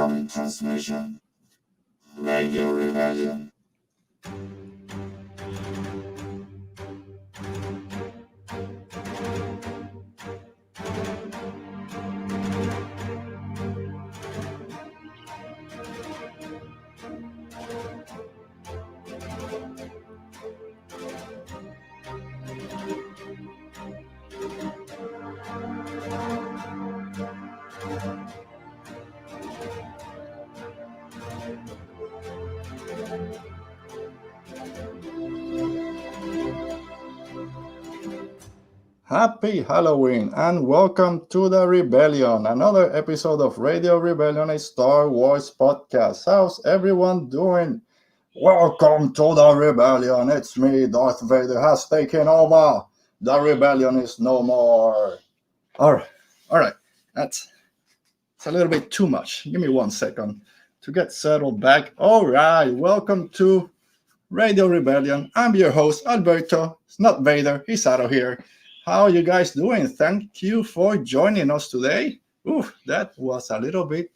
Incoming transmission. Radio Rebellion. Happy Halloween and welcome to the Rebellion, another episode of Radio Rebellion, a Star Wars podcast. How's everyone doing? Welcome to the Rebellion. It's me, Darth Vader has taken over. The Rebellion is no more. All right. It's a little bit too much. Give me 1 second to get settled back. All right, welcome to Radio Rebellion. I'm your host, Alberto. It's not Vader. He's out of here. How are you guys doing? Thank you for joining us today. Ooh, that was a little bit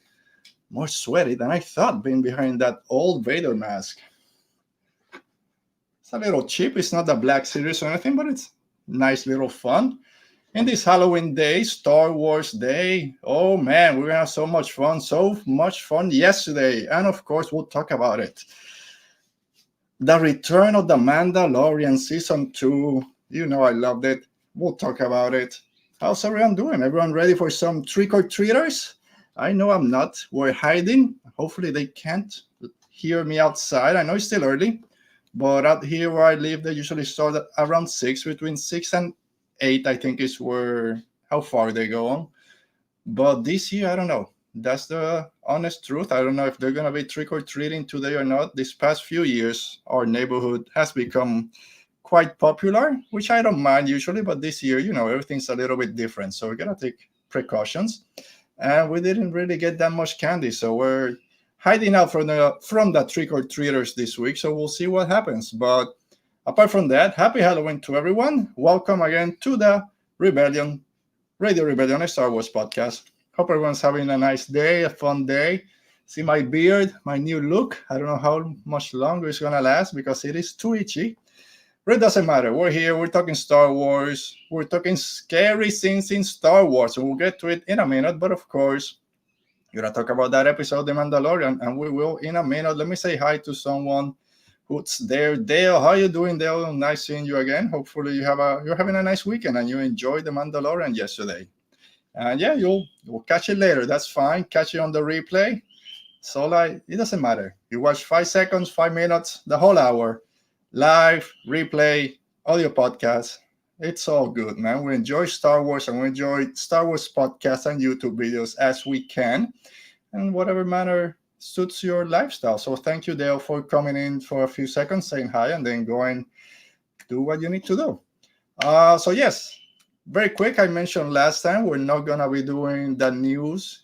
more sweaty than I thought being behind that old Vader mask. It's a little cheap. It's not the Black Series or anything, but it's nice little fun. In this Halloween day, Star Wars day, oh man, we're gonna have so much fun yesterday. And of course, we'll talk about it. The return of the Mandalorian Season 2. You know I loved it. We'll talk about it. How's everyone doing? Everyone ready for some trick-or-treaters? I know I'm not. We're hiding. Hopefully they can't hear me outside. I know it's still early, but out here where I live, they usually start at around 6, between 6 and 8, I think is how far they go on. But this year, I don't know. That's the honest truth. I don't know if they're going to be trick-or-treating today or not. These past few years, our neighborhood has become quite popular, which I don't mind usually, but this year, everything's a little bit different. So we're going to take precautions. And we didn't really get that much candy. So we're hiding out from the trick-or-treaters this week. So we'll see what happens. But apart from that, happy Halloween to everyone. Welcome again to the Rebellion, Radio Rebellion, a Star Wars podcast. Hope everyone's having a nice day, a fun day. See my beard, my new look. I don't know how much longer it's going to last because it is too itchy. But it doesn't matter. We're here. We're talking Star Wars. We're talking scary scenes in Star Wars. And we'll get to it in a minute. But of course, you're going to talk about that episode, The Mandalorian. And we will in a minute. Let me say hi to someone who's there. Dale, how are you doing, Dale? Nice seeing you again. Hopefully you're having a nice weekend and you enjoyed The Mandalorian yesterday. And yeah, we'll catch it later. That's fine. Catch it on the replay. So it doesn't matter. You watch 5 seconds, 5 minutes, the whole hour. Live, replay, audio podcast. It's all good, man. We enjoy Star Wars and we enjoy Star Wars podcasts and YouTube videos as we can. And whatever manner suits your lifestyle. So thank you, Dale, for coming in for a few seconds, saying hi, and then go and do what you need to do. So yes, very quick. I mentioned last time we're not going to be doing the news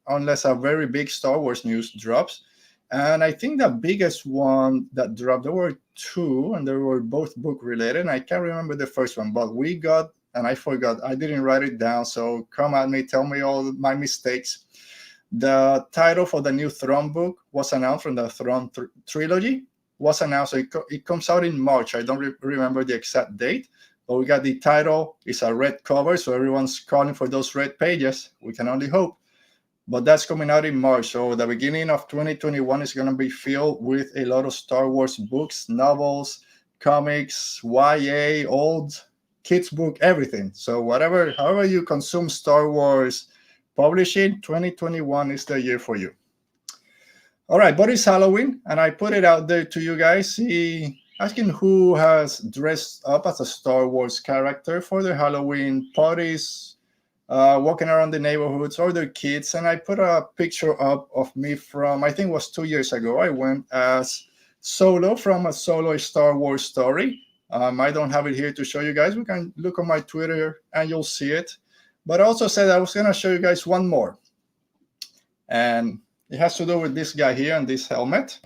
unless a very big Star Wars news drops. And I think the biggest one that dropped, there were 2, and they were both book related. And I can't remember the first one, but we got, and I forgot, I didn't write it down. So come at me, tell me all my mistakes. The title for the new Throne book was announced from the Throne trilogy, was announced. So it comes out in March. I don't remember the exact date, but we got the title. It's a red cover, so everyone's calling for those red pages. We can only hope. But that's coming out in March. So the beginning of 2021 is going to be filled with a lot of Star Wars books, novels, comics, YA, old kids book, everything. So however you consume Star Wars publishing, 2021 is the year for you. All right, but it's Halloween, and I put it out there to you guys, asking who has dressed up as a Star Wars character for their Halloween parties, walking around the neighborhoods or their kids. And I put a picture up of me from, I think it was 2 years ago. I went as Solo from a Solo Star Wars story. I don't have it here to show you guys. We can look on my Twitter and you'll see it. But I also said I was going to show you guys one more. And it has to do with this guy here and this helmet.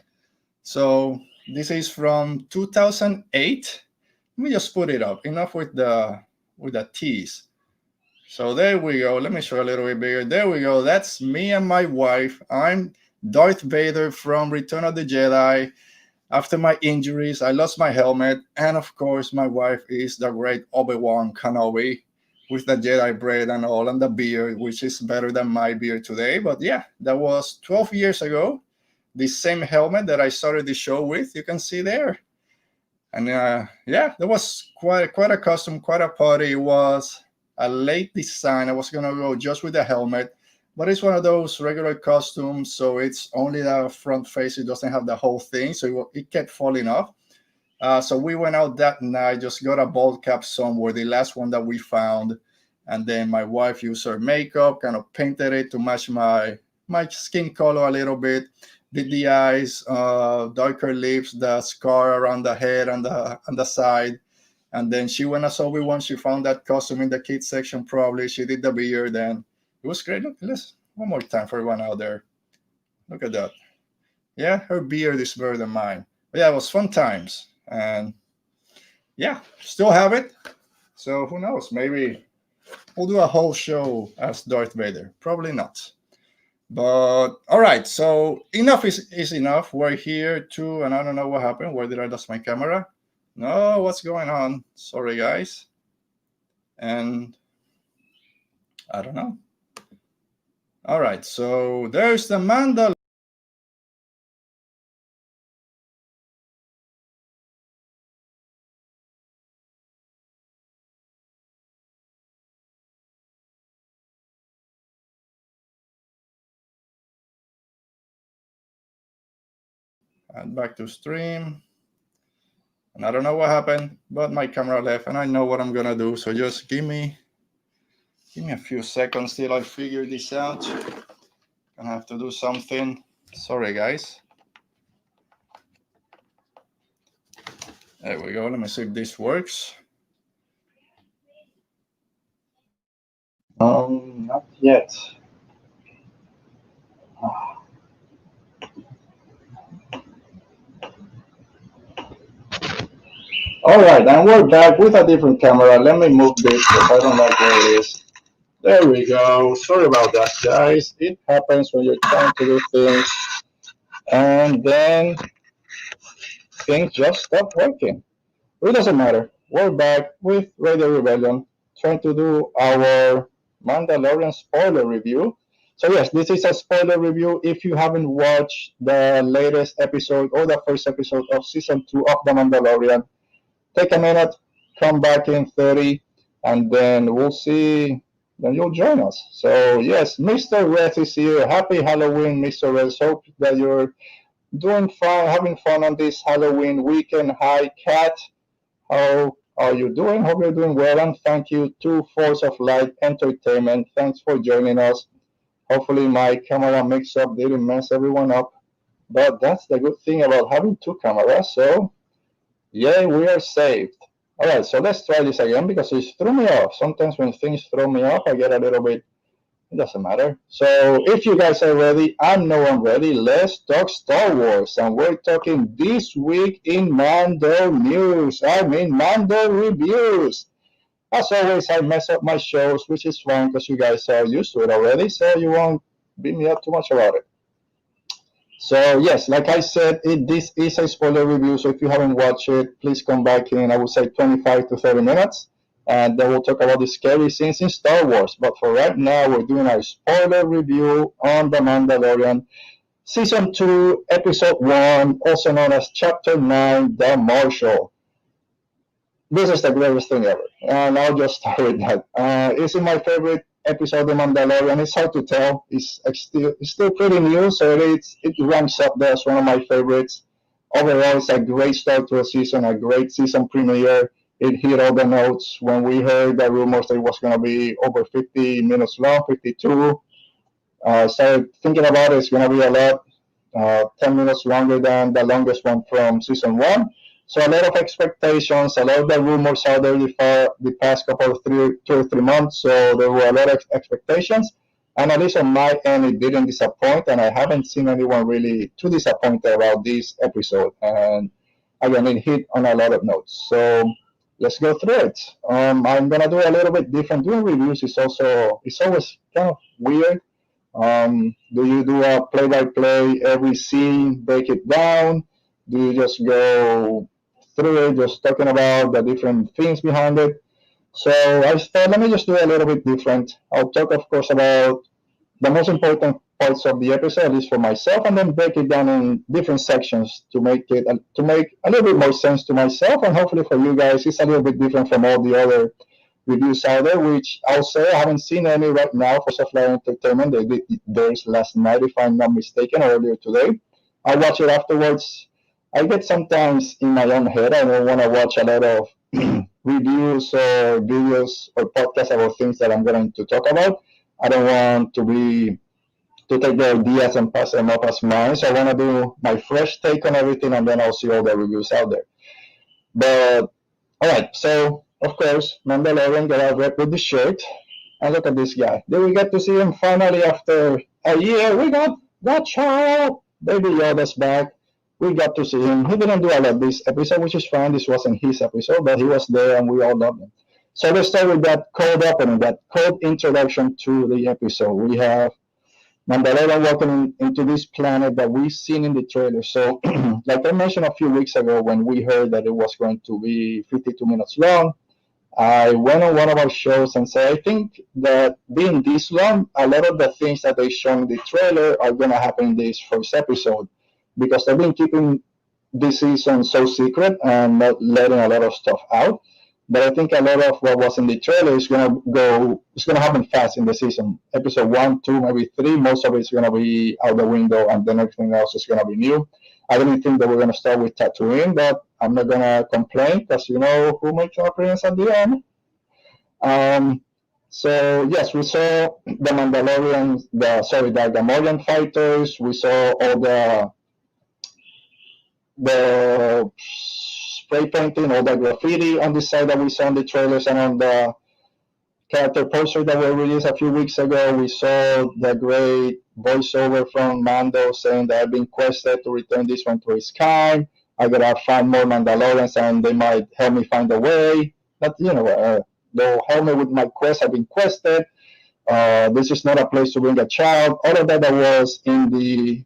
So this is from 2008. Let me just put it up. Enough with the tease. So there we go. Let me show a little bit bigger. There we go. That's me and my wife. I'm Darth Vader from Return of the Jedi. After my injuries, I lost my helmet. And of course, my wife is the great Obi-Wan Kenobi with the Jedi braid and all, and the beard, which is better than my beard today. But yeah, that was 12 years ago. The same helmet that I started the show with, you can see there. And yeah, that was quite a custom, quite a party. It was a late design. I was gonna go just with the helmet, but it's one of those regular costumes, so it's only the front face. It doesn't have the whole thing, so it kept falling off. So we went out that night, just got a bald cap somewhere, the last one that we found, and then my wife used her makeup, kind of painted it to match my skin color a little bit, did the eyes, darker lips, the scar around the head and the side. And then she went as Obi-Wan. She found that costume in the kids section probably. She did the beard, and it was great. Look, let's one more time for everyone out there. Look at that. Yeah, her beard is better than mine. But yeah, it was fun times. And yeah, still have it. So who knows? Maybe we'll do a whole show as Darth Vader. Probably not. But all right, so enough is enough. We're here to, and I don't know what happened. Where did I lose my camera? No, what's going on? Sorry, guys. And I don't know. All right, so there's the Mandalorian. And back to stream. And I don't know what happened, but my camera left, and I know what I'm gonna do. So just give me a few seconds till I figure this out. Gonna have to do something. Sorry, guys. There we go. Let me see if this works. Not yet. All right, and we're back with a different camera. Let me move this because I don't like where it is. There we go. Sorry about that, guys. It happens when you're trying to do things, and then things just stop working. It doesn't matter. We're back with Radio Rebellion, trying to do our Mandalorian spoiler review. So yes, this is a spoiler review. If you haven't watched the latest episode or the first episode of season 2 of The Mandalorian, take a minute, come back in 30, and then we'll see. Then you'll join us. So yes, Mr. Red is here. Happy Halloween, Mr. Red. Hope that you're doing fine, having fun on this Halloween weekend. Hi, Kat. How are you doing? Hope you're doing well, and thank you to Force of Light Entertainment. Thanks for joining us. Hopefully my camera mix-up didn't mess everyone up, but that's the good thing about having two cameras. So yeah, we are saved. All right, so let's try this again because it threw me off. Sometimes when things throw me off, I get a little bit, it doesn't matter. So if you guys are ready, I know I'm ready. Let's talk Star Wars. And we're talking this week in Mando news. Mando reviews. As always, I mess up my shows, which is fine because you guys are used to it already. So you won't beat me up too much about it. So yes, like I said, this is a spoiler review. So if you haven't watched it, please come back in, I would say 25 to 30 minutes. And then we'll talk about the scary scenes in Star Wars. But for right now, we're doing our spoiler review on The Mandalorian, Season 2, Episode 1, also known as Chapter 9, The Marshal. This is the greatest thing ever. And I'll just start with that. It's my favorite episode of The Mandalorian. It's hard to tell. It's still pretty new, so it ranks up there as one of my favorites. Overall, it's a great start to a season, a great season premiere. It hit all the notes. When we heard the rumors that it was going to be over 50 minutes long, 52, started thinking about it. It's going to be a lot, 10 minutes longer than the longest one from season 1. So a lot of expectations, a lot of the rumors out there the past couple of 2 or 3 months. So there were a lot of expectations. And at least on my end, it didn't disappoint. And I haven't seen anyone really too disappointed about this episode. And again, it hit on a lot of notes. So let's go through it. I'm gonna do a little bit different. Doing reviews is also it's always kind of weird. Do you do a play-by-play every scene, break it down? Do you just go through it, just talking about the different things behind it? So I thought, let me just do a little bit different. I'll talk, of course, about the most important parts of the episode, at least for myself, and then break it down in different sections to make a little bit more sense to myself, and hopefully for you guys, it's a little bit different from all the other reviews out there. Which I'll say I haven't seen any right now for Software Entertainment. They did theirs last night, if I'm not mistaken, or earlier today. I watch it afterwards. I get sometimes in my own head. I don't want to watch a lot of reviews or videos or podcasts about things that I'm going to talk about. I don't want to take the ideas and pass them off as mine. So I want to do my fresh take on everything, and then I'll see all the reviews out there. But all right, so of course, Mandalorian got out rep with the shirt, and look at this guy. Did we get to see him finally after a year? We got that child, Baby Yoda's back. We got to see him. He didn't do a lot this episode, which is fine. This wasn't his episode, but he was there, and we all loved him. So let's start with that cold opening, that cold introduction to the episode. We have Mandalorian walking into this planet that we've seen in the trailer. So, like I mentioned a few weeks ago when we heard that it was going to be 52 minutes long, I went on one of our shows and said, I think that being this long, a lot of the things that they show in the trailer are going to happen in this first episode because they've been keeping this season so secret and not letting a lot of stuff out. But I think a lot of what was in the trailer is it's gonna happen fast in the season. Episode 1, 2, maybe 3, most of it's gonna be out the window, and then everything else is gonna be new. I didn't think that we're gonna start with Tatooine, but I'm not gonna complain because you know who makes our appearance at the end. So yes, we saw the Mandalorian, the Gamorrean fighters. We saw all the spray painting, all the graffiti on the side that we saw in the trailers and on the character poster that were released a few weeks ago. We saw the great voiceover from Mando saying that I've been quested to return this one to his kind. I gotta find more Mandalorians and they might help me find a way. But they'll help me with my quest. I've been quested. This is not a place to bring a child. All of that was in the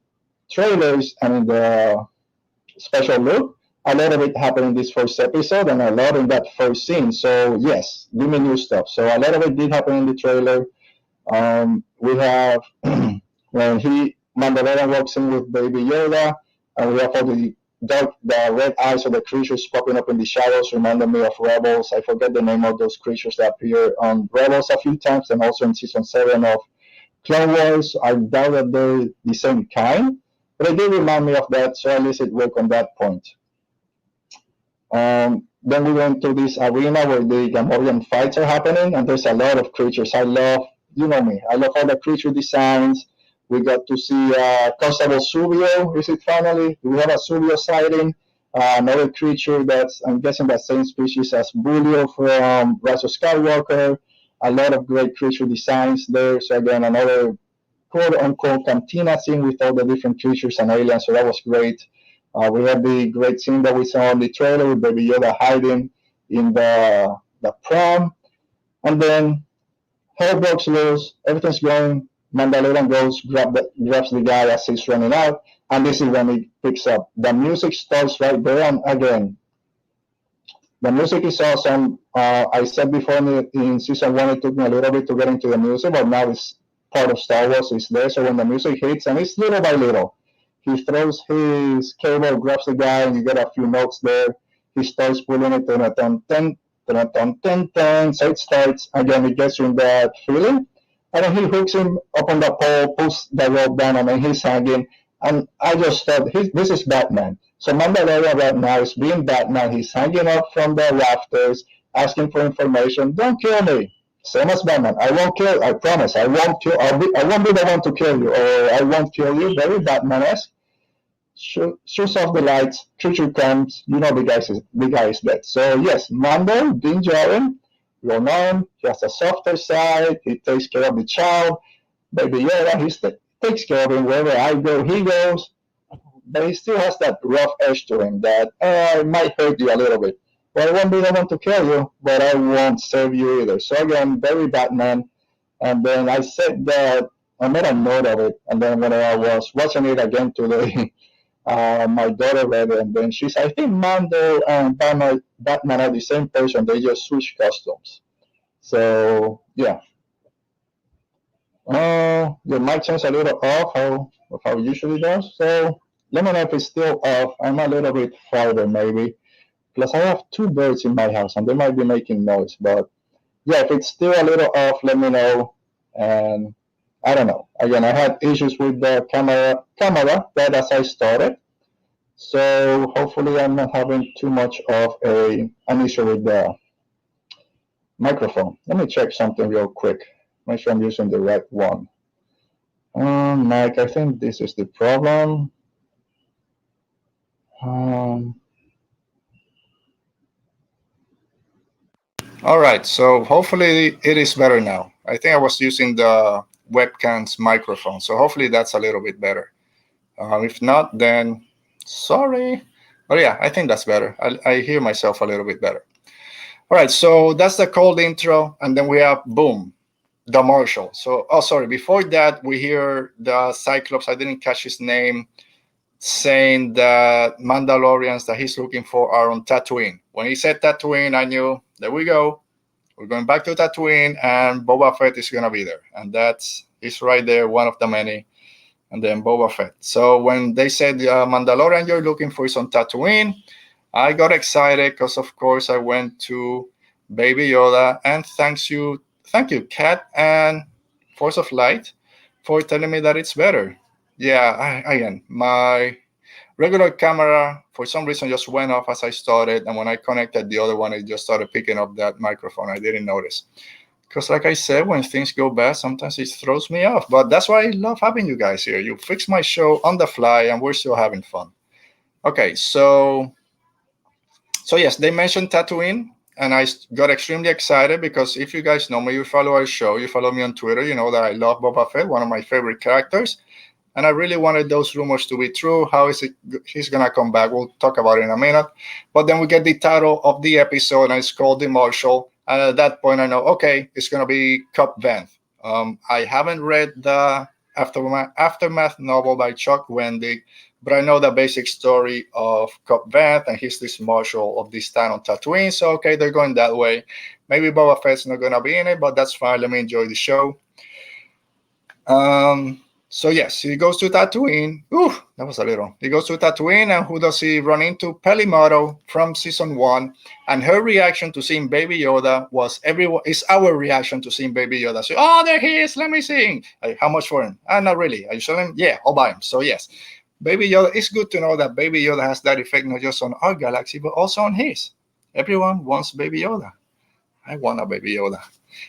trailers and in the special look. A lot of it happened in this first episode and a lot in that first scene. So yes, give me new stuff. So a lot of it did happen in the trailer. We have when Mandalorian walks in with Baby Yoda, and we have all the red eyes of the creatures popping up in the shadows, reminding me of Rebels. I forget the name of those creatures that appear on Rebels a few times, and also in season 7 of Clone Wars. I doubt that they're the same kind, but it did remind me of that, so at least it worked on that point. Then we went to this arena where the Gamorrean fights are happening, and there's a lot of creatures. I love, you know me, I love all the creature designs. We got to see Constable Subio. Is it finally? We have a Subio sighting. Another creature that's, I'm guessing, that same species as Bulio from Rise of Skywalker. A lot of great creature designs there. So again, another quote-unquote cantina scene with all the different creatures and aliens. So that was great. We had the great scene that we saw in the trailer with Baby Yoda hiding in the prom. And then hell breaks loose. Everything's going. Mandalorian goes, grabs the guy as he's running out. And this is when it picks up. The music starts right there. And again, the music is awesome. I said before in season 1, it took me a little bit to get into the music, but now it's part of Star Wars. It's there. So when the music hits, and it's little by little, he throws his cable, grabs the guy, and you get a few notes there. He starts pulling it, so it starts, again, it gets you in that feeling. And then he hooks him up on the pole, pulls the rope down, and then he's hanging. And I just thought, this is Batman. So Mandalorian right now is being Batman. He's hanging up from the rafters, asking for information. Don't kill me. Same as Batman. I won't kill. I promise. I won't kill. I won't be the one to kill you, or I won't kill you. Very Batman-esque. Shoots off the lights. Creature comes. You know the guy is dead. So yes, Mando, Din Djarin, we all know him. He has a softer side. He takes care of the child. Baby Yoda, he takes care of him. Wherever I go, he goes. But he still has that rough edge to him that might hurt you a little bit. well, I won't be the one to kill you, but I won't save you either. So again, very Batman. And then I said that I made a note of it, and then when I was watching it again today, my daughter read it, and then she said, "I think Mando and Batman are the same person. They just switch costumes." So yeah, your mic sounds a little off how it usually does. So let me know if it's still off. I'm a little bit farther maybe. Plus I have two birds in my house and they might be making noise. But yeah, if it's still a little off, let me know. And I don't know. Again, I had issues with the camera right as I started. So hopefully I'm not having too much of an issue with the microphone. Let me check something real quick. Make sure I'm using the right one. Mike, I think this is the problem. Um, All right, so hopefully it is better now. I think I was using the webcam's microphone, so hopefully that's a little bit better. If not, then sorry. But yeah, I think that's better. I hear myself a little bit better. All right, so that's the cold intro, and then we have, boom, the Marshal. So, oh, sorry, before that, we hear the Cyclops, I didn't catch his name, saying that Mandalorians that he's looking for are on Tatooine. When he said Tatooine, I knew, there we go. We're going back to Tatooine, and Boba Fett is going to be there. And he's right there, one of the many. And then Boba Fett. So when they said Mandalorian you're looking for is on Tatooine, I got excited because, of course, I went to Baby Yoda. And thank you, Kat and Force of Light, for telling me that it's better. Yeah, again, my regular camera, for some reason, just went off as I started. And when I connected the other one, it just started picking up that microphone. I didn't notice. Because like I said, when things go bad, sometimes it throws me off. But that's why I love having you guys here. You fix my show on the fly, and we're still having fun. Okay, so yes, they mentioned Tatooine, and I got extremely excited because if you guys know me, you follow our show, you follow me on Twitter, you know that I love Boba Fett, one of my favorite characters. And I really wanted those rumors to be true. How is it he's going to come back? We'll talk about it in a minute. But then we get the title of the episode, and it's called The Marshal. And at that point, I know, okay, it's going to be Cobb Vanth. I haven't read the Aftermath novel by Chuck Wendig, but I know the basic story of Cobb Vanth, and he's this marshal of this town on Tatooine. So, okay, they're going that way. Maybe Boba Fett's not going to be in it, but that's fine. Let me enjoy the show. So yes, he goes to Tatooine. Ooh, that was a little. He goes to Tatooine, and who does he run into? Peli Motto from season 1, and her reaction to seeing Baby Yoda is our reaction to seeing Baby Yoda. So, oh, there he is. Let me see. How much for him? Not really. Are you selling him? Yeah, I'll buy him. So yes, Baby Yoda. It's good to know that Baby Yoda has that effect not just on our galaxy, but also on his. Everyone wants Baby Yoda. I want a Baby Yoda.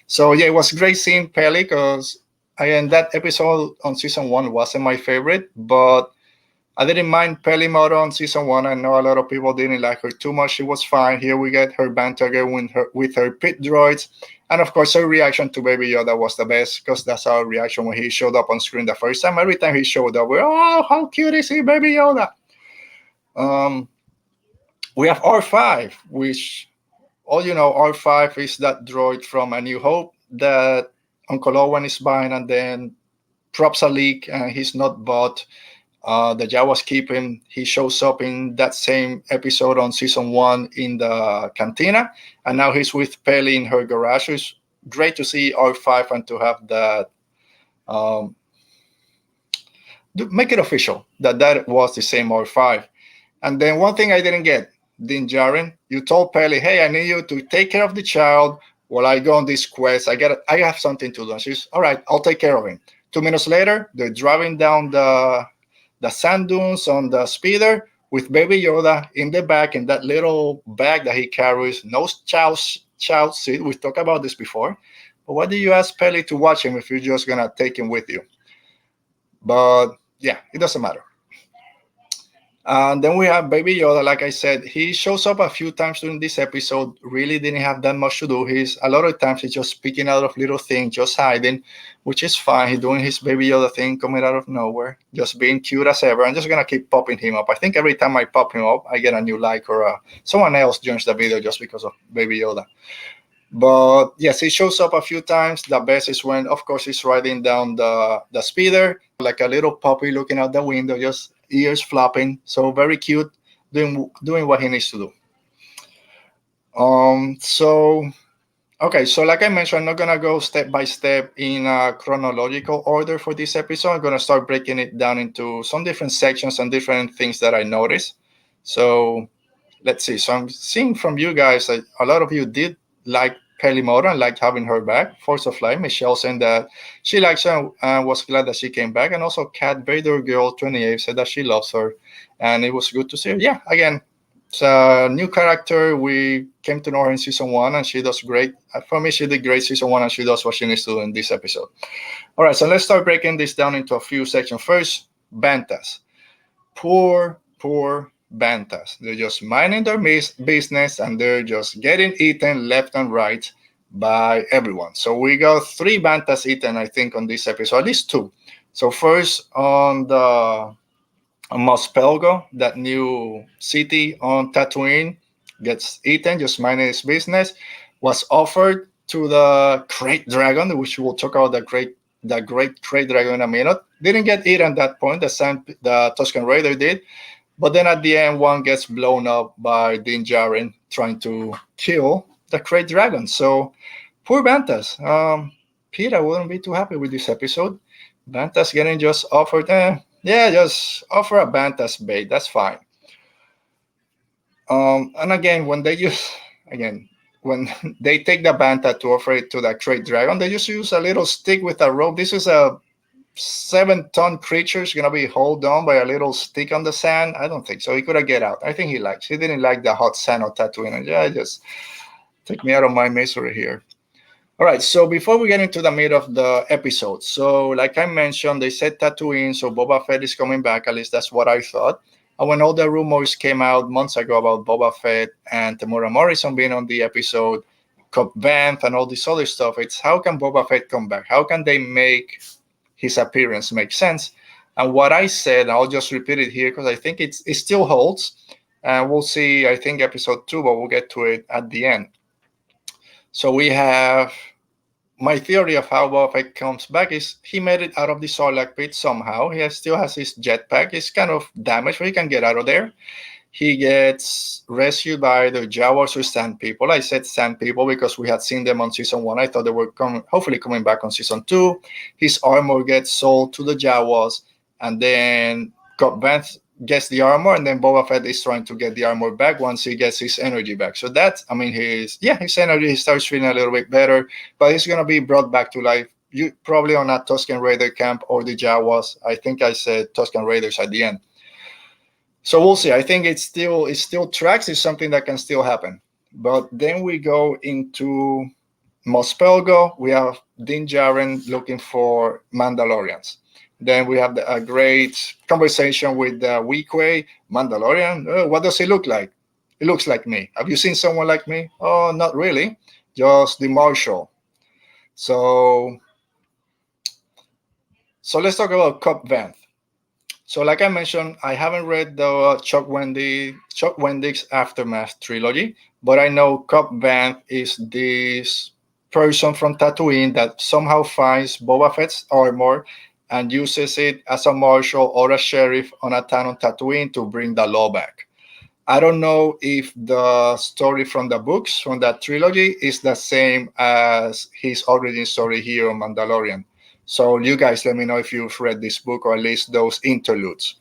So yeah, it was great seeing Peli because. Again, that episode on season 1 wasn't my favorite, but I didn't mind Peli Motto on season 1. I know a lot of people didn't like her too much. She was fine. Here we get her banter again with her pit droids. And of course, her reaction to Baby Yoda was the best because that's our reaction when he showed up on screen the first time. Every time he showed up, we're, oh, how cute is he, Baby Yoda? We have R5, which, all you know, R5 is that droid from A New Hope that Uncle Owen is buying, and then drops a leak, and he's not bought. The Jawas keep him. He shows up in that same episode on season 1 in the cantina, and now he's with Peli in her garage. It's great to see R5 and to have that. Make it official that was the same R5. And then one thing I didn't get, Din Djarin, you told Peli, hey, I need you to take care of the child while I go on this quest. I have something to do. And she's, all right, I'll take care of him. 2 minutes later, they're driving down the sand dunes on the speeder with Baby Yoda in the back in that little bag that he carries. No child seat. We've talked about this before. But why do you ask Peli to watch him if you're just going to take him with you? But yeah, it doesn't matter. And then we have Baby Yoda. Like I said, he shows up a few times during this episode. Really didn't have that much to do. He's a lot of times he's just speaking out of little things, just hiding, which is fine. He's doing his Baby Yoda thing, coming out of nowhere, just being cute as ever. I'm just gonna keep popping him up. I think every time I pop him up, I get a new like, or someone else joins the video just because of Baby Yoda. But yes, he shows up a few times. The best is when, of course, he's riding down the speeder like a little puppy looking out the window, just ears flopping. So very cute, doing what he needs to do. So okay, so like I mentioned, I'm not gonna go step by step in a chronological order for this episode. I'm gonna start breaking it down into some different sections and different things that I noticed. So let's see. So I'm seeing from you guys that a lot of you did like Peli Motto and like having her back. Force of Life, Michelle saying that she likes her and was glad that she came back. And also Cat Vader Girl 28 said that she loves her. And it was good to see her. Yeah, again, it's a new character. We came to know her in season 1 and she does great. For me, she did great season 1 and she does what she needs to do in this episode. All right, so let's start breaking this down into a few sections. First, Bantas. Poor Bantas. They're just minding their business and they're just getting eaten left and right by everyone. So we got 3 Bantas eaten, I think, on this episode, at least 2. So first on Mos Pelgo, that new city on Tatooine, gets eaten, just minding his business, was offered to the Great Dragon, which we'll talk about the great Great Dragon in a minute. Didn't get eaten at that point, the Tusken Raider did. But then at the end, one gets blown up by Din Djarin trying to kill the Great Dragon. So poor Bantas. Peter wouldn't be too happy with this episode. Bantas getting just offered, just offer a Bantas bait. That's fine. And again, when they take the Banta to offer it to the Great Dragon, they just use a little stick with a rope. This is a 7-ton creature is gonna be held on by a little stick on the sand. I don't think so. He could have get out. I think he didn't like the hot sand of Tatooine. Yeah, just take me out of my misery here. All right, so before we get into the meat of the episode, so like I mentioned, they said Tatooine, so Boba Fett is coming back. At least that's what I thought. And when all the rumors came out months ago about Boba Fett and Tamura Morrison being on the episode, Cobb Vanth and all this other stuff, it's how can Boba Fett come back? How can they make his appearance make sense? And what I said, I'll just repeat it here because I think it still holds. And we'll see, I think, episode 2, but we'll get to it at the end. So we have my theory of how Boba Fett comes back is he made it out of the Sarlacc pit somehow. He still has his jetpack. It's kind of damaged, but he can get out of there. He gets rescued by the Jawas or Sand People. I said Sand People because we had seen them on season 1. I thought they were hopefully coming back on season 2. His armor gets sold to the Jawas, and then Cobb Vanth gets the armor, and then Boba Fett is trying to get the armor back once he gets his energy back. So that's, his energy, he starts feeling a little bit better, but he's going to be brought back to life. You probably on a Tusken Raider camp or the Jawas. I think I said Tusken Raiders at the end. So we'll see. I think it still tracks. It's something that can still happen. But then we go into Mos Pelgo. We have Din Djarin looking for Mandalorians. Then we have a great conversation with Weequay. Mandalorian, what does he look like? He looks like me. Have you seen someone like me? Oh, not really. Just the Marshal. So let's talk about Cobb Vanth. So like I mentioned, I haven't read the Chuck Wendig's Aftermath trilogy, but I know Cobb Vanth is this person from Tatooine that somehow finds Boba Fett's armor and uses it as a marshal or a sheriff on a town on Tatooine to bring the law back. I don't know if the story from the books, from that trilogy, is the same as his origin story here on Mandalorian. So you guys let me know if you've read this book or at least those interludes.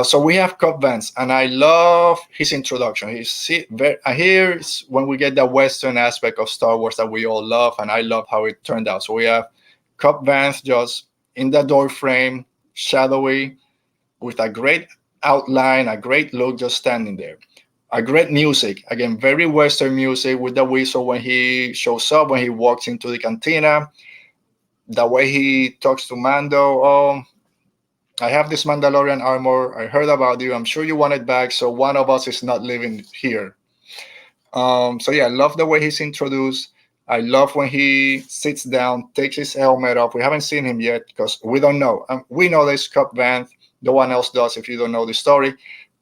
So we have Cobb Vanth, and I love his introduction. Here's when we get the Western aspect of Star Wars that we all love, and I love how it turned out. So we have Cobb Vanth just in the door frame, shadowy, with a great outline, a great look, just standing there. A great music, again, very Western music with the whistle when he shows up, when he walks into the cantina. The way he talks to Mando, I have this Mandalorian armor. I heard about you. I'm sure you want it back. So one of us is not living here. So yeah, I love the way he's introduced. I love when he sits down, takes his helmet off. We haven't seen him yet because we don't know. We know there's Cup Van. No one else does if you don't know the story.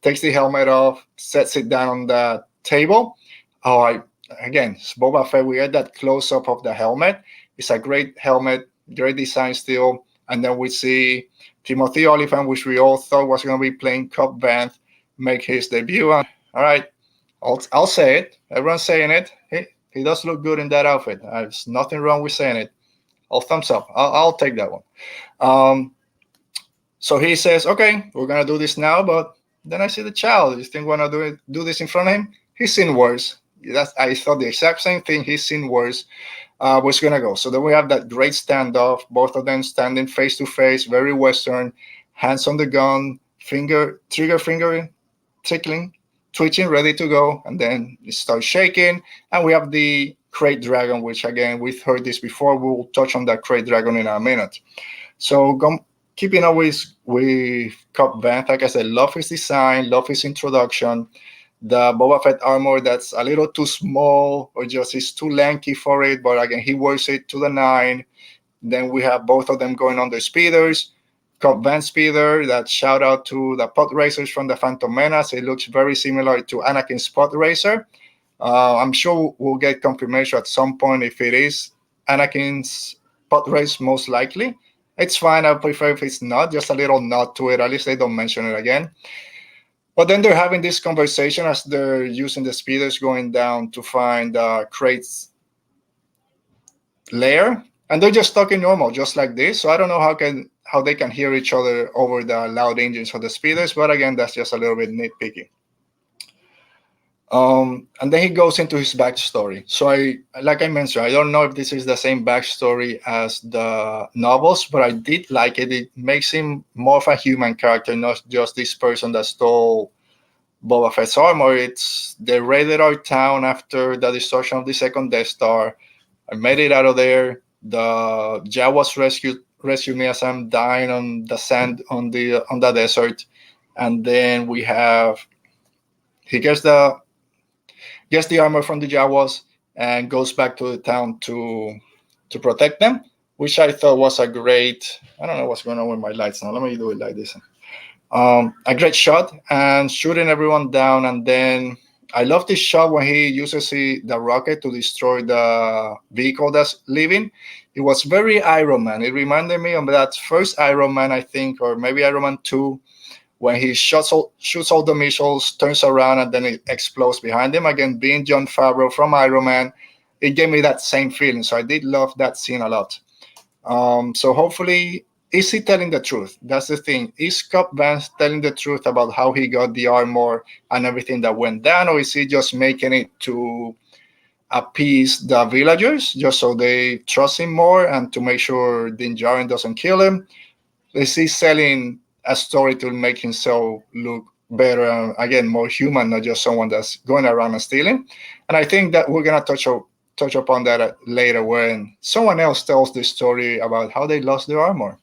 Takes the helmet off, sets it down on the table. Oh, again, it's Boba Fett. We get that close up of the helmet. It's a great helmet, great design still. And then we see Timothy Oliphant, which we all thought was going to be playing Cup Van, make his debut. All right, I'll say it. Everyone's saying it. He does look good in that outfit. There's nothing wrong with saying it. I'll thumbs up. I'll take that one. So he says, "Okay, we're gonna do this now." But then I see the child. You think we're gonna do this in front of him? He's seen worse. I thought the exact same thing. He's seen worse. Was gonna go. So then we have that great standoff. Both of them standing face to face, very Western, hands on the gun, trigger finger tickling, twitching, ready to go, and then it starts shaking. And we have the crate dragon, which again we've heard this before. We'll touch on that crate dragon in a minute. So keeping always with Cup Van, like I said, love his design, love his introduction. The Boba Fett armor that's a little too small or just is too lanky for it, but again he wears it to the nine. Then we have both of them going on their speeders. Cup Van speeder. That shout out to the pod racers from the Phantom Menace. It looks very similar to Anakin's pod racer. I'm sure we'll get confirmation at some point if it is Anakin's pod race, most likely. It's fine. I prefer if it's not, just a little nod to it. At least they don't mention it again. But then they're having this conversation as they're using the speeders going down to find Crate's lair. And they're just talking normal, just like this. So I don't know how they can hear each other over the loud engines of the speeders. But again, that's just a little bit nitpicky. And then he goes into his backstory. So like I mentioned, I don't know if this is the same backstory as the novels, but I did like it. It makes him more of a human character, not just this person that stole Boba Fett's armor. They raided our town after the destruction of the second Death Star. I made it out of there. The Jawas rescued me as I'm dying on the sand on the desert, and then he gets the armor from the Jawas and goes back to the town to protect them, which I thought was a great. I don't know what's going on with my lights now. Let me do it like this. A great shot and shooting everyone down, and then I love this shot when he uses the rocket to destroy the vehicle that's leaving. It was very Iron Man. It reminded me of that first Iron Man, I think, or maybe Iron Man 2, when he shoots all the missiles, turns around, and then it explodes behind him. Again, being Jon Favreau from Iron Man, it gave me that same feeling. So I did love that scene a lot. So hopefully, is he telling the truth? That's the thing. Is Cup Van telling the truth about how he got the armor and everything that went down, or is he just making it to appease the villagers, just so they trust him more and to make sure Din Djarin doesn't kill him? Is he selling a story to make himself look better and, again, more human, not just someone that's going around and stealing? And I think that we're going to touch upon that later when someone else tells the story about how they lost their armor.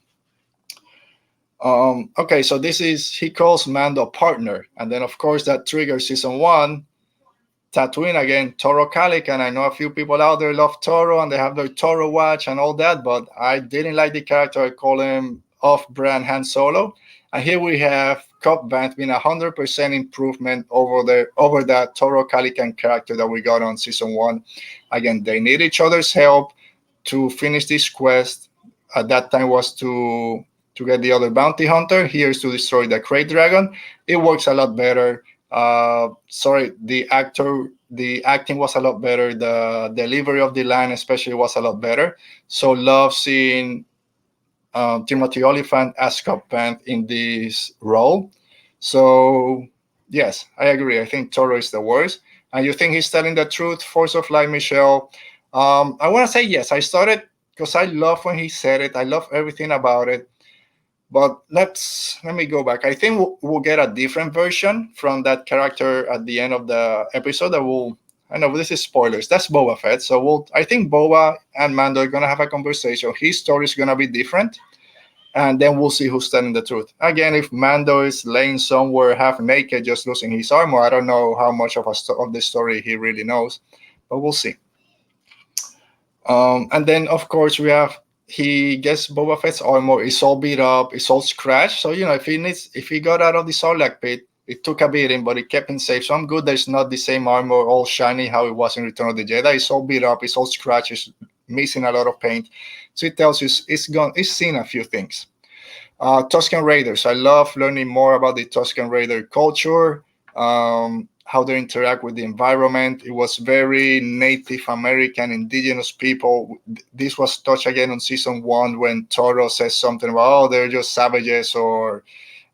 Okay, so he calls Mando partner, and then of course that triggers season 1. Tatooine again, Toro Calic, and I know a few people out there love Toro and they have their Toro watch and all that, but I didn't like the character. I call him off-brand Han Solo, and here we have Cup Van being 100% improvement over that Toro Calican character that we got on season 1. Again, they need each other's help to finish this quest. At that time was to get the other bounty hunter. Here's to destroy the crate dragon. It works a lot better. The acting was a lot better. The delivery of the line especially was a lot better. So love seeing Timothy Oliphant as Cup Van in this role. So yes, I agree. I think Toro is the worst. And you think he's telling the truth, Force of Light, Michelle? I want to say yes. I started because I love when he said it. I love everything about it. But let me go back. I think we'll get a different version from that character at the end of the episode. I know this is spoilers. That's Boba Fett. So I think Boba and Mando are gonna have a conversation. His story is gonna be different. and then we'll see who's telling the truth. Again, if Mando is laying somewhere half naked, just losing his armor, I don't know how much of of the story he really knows, but we'll see. And then, of course, we have he gets Boba Fett's armor. It's all beat up. It's all scratched. So if he got out of the Sarlacc pit, it took a beating, but it kept him safe. So I'm good. There's not the same armor all shiny how it was in Return of the Jedi. It's all beat up. It's all scratched. It's missing a lot of paint. So it tells you it's seen a few things. Tusken Raiders. I love learning more about the Tusken Raider culture, how they interact with the environment. It was very Native American, indigenous people. This was touched again on season 1 when Toro says something about, they're just savages or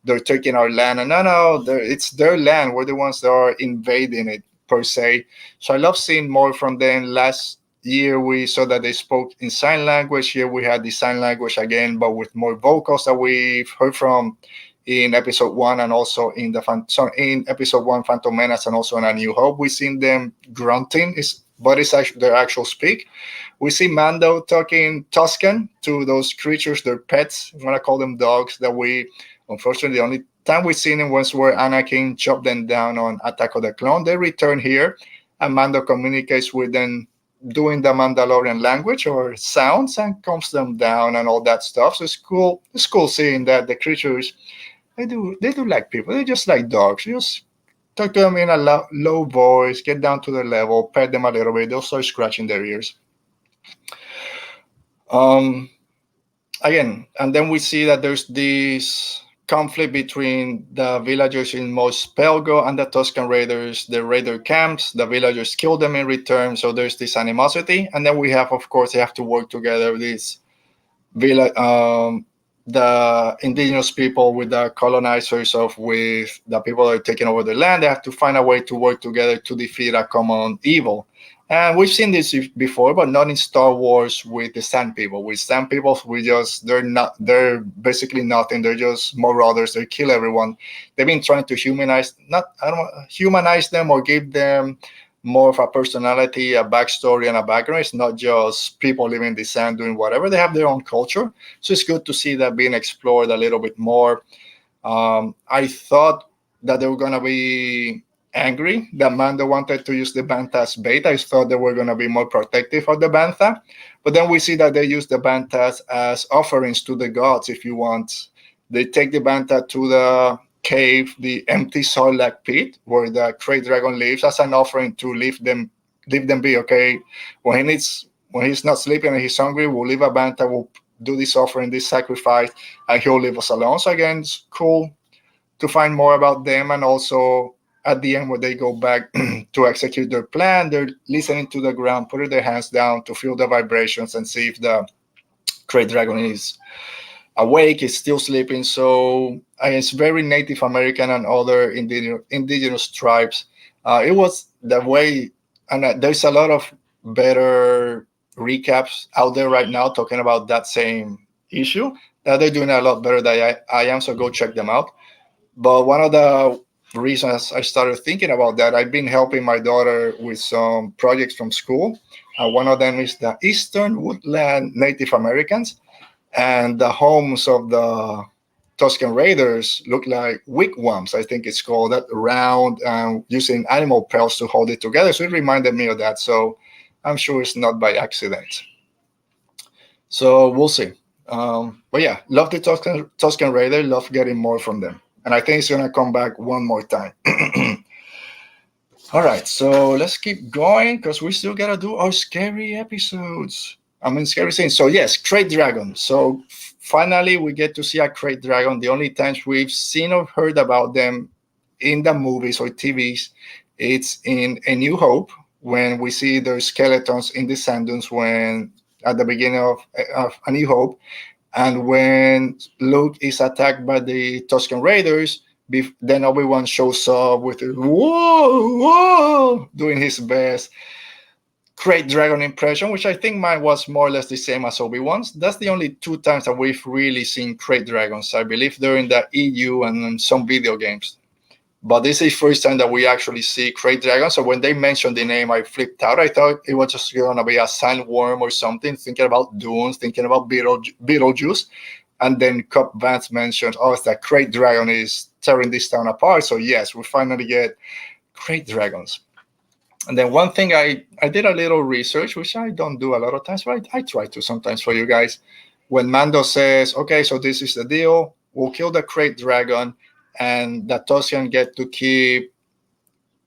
they're taking our land. And no, it's their land. We're the ones that are invading it, per se. So I love seeing more from them. Last year we saw that they spoke in sign language. Here we had the sign language again, but with more vocals that we've heard from in episode 1 and also in episode 1 Phantom Menace and also in A New Hope. We've seen them grunting, but it's actually their actual speak. We see Mando talking Tusken to those creatures, their pets. I'm gonna call them dogs. That unfortunately, the only time we've seen them was where Anakin chopped them down on Attack of the Clone. They return here, and Mando communicates with them doing the Mandalorian language or sounds and calms them down and all that stuff. So it's cool. It's cool seeing that the creatures, they do like people. They're just like dogs. You just talk to them in a low voice, get down to their level, pet them a little bit. They'll start scratching their ears. Again, and then we see that there's this conflict between the villagers in Mos Pelgo and the Tusken Raiders. The Raider camps, the villagers kill them in return, so there's this animosity. And then we have, of course, they have to work together, this the indigenous people with the colonizers with the people that are taking over the land. They have to find a way to work together to defeat a common evil. And we've seen this before, but not in Star Wars with the Sand People. With Sand People, they're basically nothing. They're just marauders. They kill everyone. They've been trying to humanize them or give them more of a personality, a backstory, and a background. It's not just people living in the sand doing whatever. They have their own culture. So it's good to see that being explored a little bit more. I thought that they were going to be angry that Mando wanted to use the Bantha as bait. I thought they were going to be more protective of the Bantha. But then we see that they use the Banthas as offerings to the gods, if you want. They take the Bantha to the cave, the empty Sarlacc pit, where the Krayt Dragon lives, as an offering to leave them be. Okay, when he's not sleeping and he's hungry, we'll leave a Bantha, we'll do this offering, this sacrifice, and he'll leave us alone. So again, it's cool to find more about them. And also at the end, where they go back to execute their plan, they're listening to the ground, putting their hands down to feel the vibrations and see if the Krayt Dragon is awake, is still sleeping. So it's very Native American and other indigenous tribes. It was the way, and there's a lot of better recaps out there right now talking about that same issue. They're doing a lot better than I am, so go check them out. But one of the reasons I started thinking about that, I've been helping my daughter with some projects from school. One of them is the Eastern Woodland Native Americans. And the homes of the Tusken Raiders look like wigwams, I think it's called, that round, using animal pelts to hold it together. So it reminded me of that. So I'm sure it's not by accident. So we'll see. But yeah, love the Tusken Raider. Love getting more from them. And I think it's going to come back one more time. All right, so let's keep going because we still got to do our scary episodes. Scary scenes. So yes, Krayt Dragon. So finally, we get to see a Krayt Dragon. The only times we've seen or heard about them in the movies or TVs, it's in A New Hope, when we see their skeletons in the sand dunes when at the beginning of A New Hope. And when Luke is attacked by the Tusken Raiders, then Obi-Wan shows up with whoa, doing his best Krayt Dragon impression, which I think mine was more or less the same as Obi-Wan's. That's the only 2 times that we've really seen Krayt Dragons. I believe they're in the EU and some video games. But this is the first time that we actually see Krayt Dragon. So when they mentioned the name, I flipped out. I thought it was just going to be a sandworm or something, thinking about dunes, thinking about Beetlejuice. And then Cobb Vanth mentioned, oh, it's that Great Dragon is tearing this town apart. So yes, we finally get Great Dragons. And then one thing I did a little research, which I don't do a lot of times, but I try to sometimes for you guys. When Mando says, okay, so this is the deal, we'll kill the Great Dragon, and the Toscan get to keep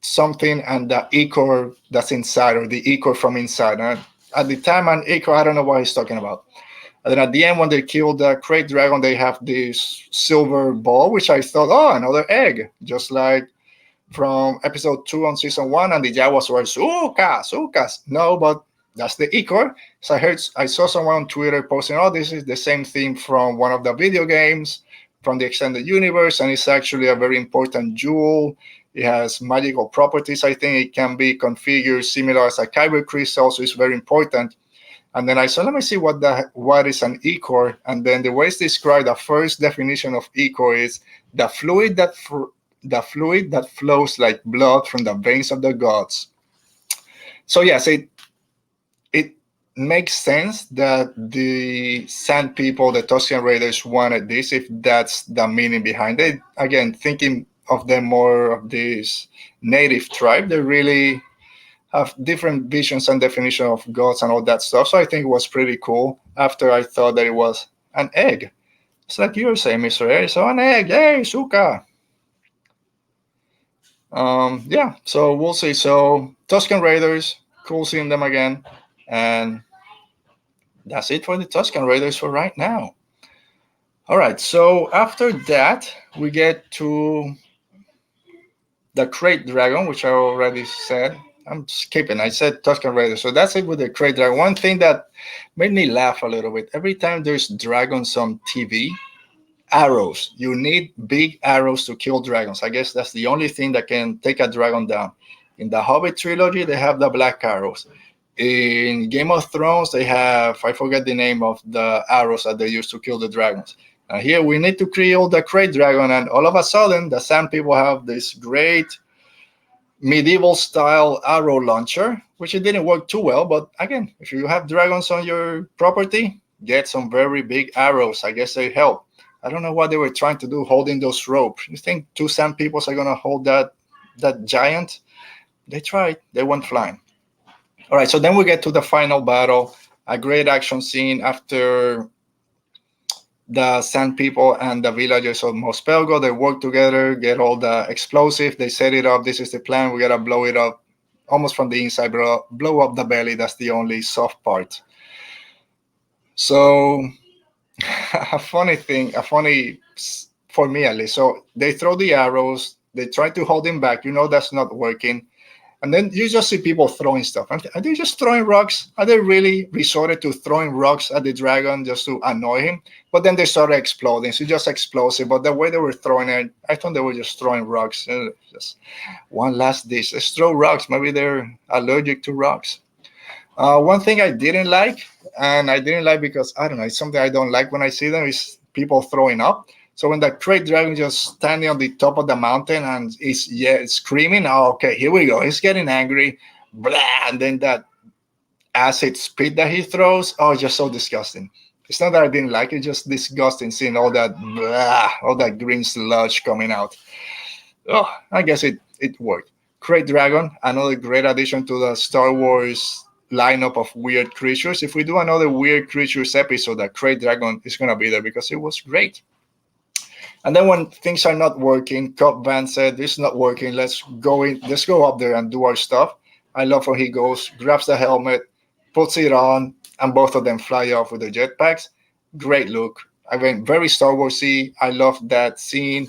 something and the Icor that's inside, or the Icor from inside. And at the time, an Icor, I don't know what he's talking about. And then at the end, when they kill the Great Dragon, they have this silver ball, which I thought, oh, another egg, just like from episode 2 on season 1, and the Jawas were Sukas. No, but that's the Icor. So I saw someone on Twitter posting, oh, this is the same thing from one of the video games from the extended universe, and it's actually a very important jewel. It has magical properties. I think it can be configured similar as a kyber crystal, so it's very important. And then I said, let me see what is an Icor. And then the way it's described, the first definition of Icor is the fluid that flows like blood from the veins of the gods. So yes, it makes sense that the Sand People, the Tusken Raiders, wanted this, if that's the meaning behind it. Again, thinking of them more of this native tribe, they really have different visions and definition of gods and all that stuff. So I think it was pretty cool after I thought that it was an egg. It's like you were saying, Mr. A. So an egg, hey, Suka. Yeah, so we'll see. So Tusken Raiders, cool seeing them again. And that's it for the Tusken Raiders for right now. All right, so after that, we get to the Great Dragon, which I already said. I'm skipping. I said Tusken Raiders. So that's it with the Great Dragon. One thing that made me laugh a little bit, every time there's dragons on TV, arrows. You need big arrows to kill dragons. I guess that's the only thing that can take a dragon down. In the Hobbit trilogy, they have the black arrows. In Game of Thrones, they have, I forget the name of the arrows that they use to kill the dragons. And here we need to kill the Great Dragon, and all of a sudden, the Sand People have this great medieval style arrow launcher, which it didn't work too well. But again, if you have dragons on your property, get some very big arrows. I guess they help. I don't know what they were trying to do holding those ropes. You think 2 Sand Peoples are going to hold that giant? They tried. They went flying. All right, so then we get to the final battle, a great action scene after the Sand People and the villagers of Mos Pelgo. They work together, get all the explosive. They set it up. This is the plan. We got to blow it up almost from the inside, blow up the belly. That's the only soft part. So a funny for me at least. So they throw the arrows. They try to hold him back. You know that's not working. And then you just see people throwing stuff. Are they just throwing rocks? Are they really resorted to throwing rocks at the dragon just to annoy him? But then they started exploding. So just explosive. But the way they were throwing it, I thought they were just throwing rocks. Just one last dish. Let's throw rocks. Maybe they're allergic to rocks. One thing I didn't like, and I didn't like because, I don't know, it's something I don't like when I see them, is people throwing up. So when the Great Dragon just standing on the top of the mountain and is screaming, oh, okay, here we go. He's getting angry. Blah, and then that acid spit that he throws, oh, just so disgusting. It's not that I didn't like it, just disgusting seeing all that blah, all that green sludge coming out. Oh, I guess it worked. Great Dragon, another great addition to the Star Wars lineup of weird creatures. If we do another weird creatures episode, the Great Dragon is going to be there because it was great. And then when things are not working, Cobb Vanth said, this is not working. Let's go up there and do our stuff. I love how he goes, grabs the helmet, puts it on, and both of them fly off with their jetpacks. Great look. I mean, very Star Wars-y. I love that scene.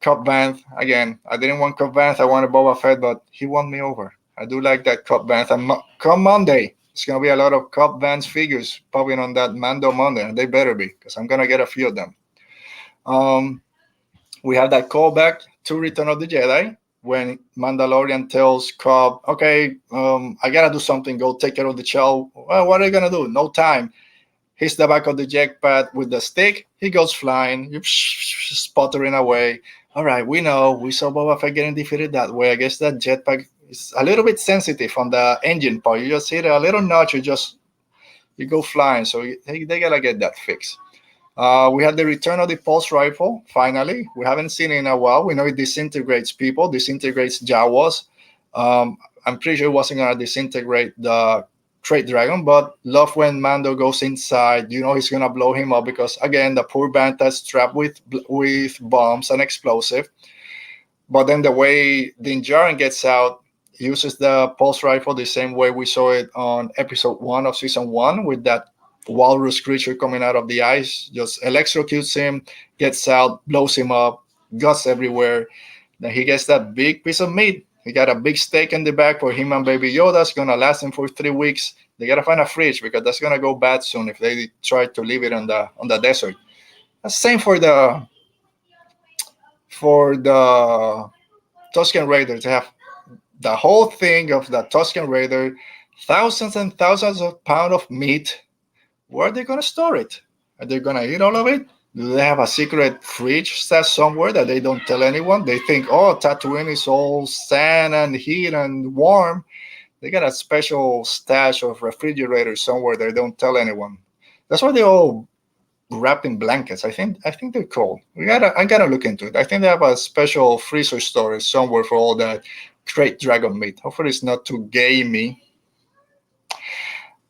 Cobb Vanth, again, I didn't want Cobb Vanth. I wanted Boba Fett, but he won me over. I do like that Cobb Vanth. And come Monday, it's going to be a lot of Cobb Vanth figures popping on that Mando Monday. And they better be, because I'm going to get a few of them. We have that callback to Return of the Jedi when Mandalorian tells Cobb, okay, I got to do something. Go take care of the child. Well, what are you going to do? No time. Hits the back of the jetpack with the stick. He goes flying, sputtering away. All right, we know. We saw Boba Fett getting defeated that way. I guess that jetpack is a little bit sensitive on the engine part. You just hit a little notch, you go flying. So they got to get that fixed. We had the return of the pulse rifle. Finally, we haven't seen it in a while. We know it disintegrates people, disintegrates Jawas. I'm pretty sure it wasn't gonna disintegrate the Great Dragon, but love when Mando goes inside. You know he's gonna blow him up because again the poor Banta's trapped with bombs and explosive. But then the way Din Djarin gets out, uses the pulse rifle the same way we saw it on episode 1 of season 1 with that walrus creature coming out of the ice, just electrocutes him, gets out, blows him up, guts everywhere. Then he gets that big piece of meat. He got a big steak in the back for him and Baby Yoda. It's gonna last him for 3 weeks. They gotta find a fridge because that's gonna go bad soon if they try to leave it on the desert. Same for the Tusken Raider to have the whole thing of the Tusken Raider, thousands and thousands of pounds of meat. Where are they going to store it? Are they going to eat all of it? Do they have a secret fridge set somewhere that they don't tell anyone? They think, oh, Tatooine is all sand and heat and warm. They got a special stash of refrigerators somewhere they don't tell anyone. That's why they all wrapped in blankets. I think they're cold. I gotta look into it. I think they have a special freezer storage somewhere for all that great dragon meat. Hopefully it's not too gamey.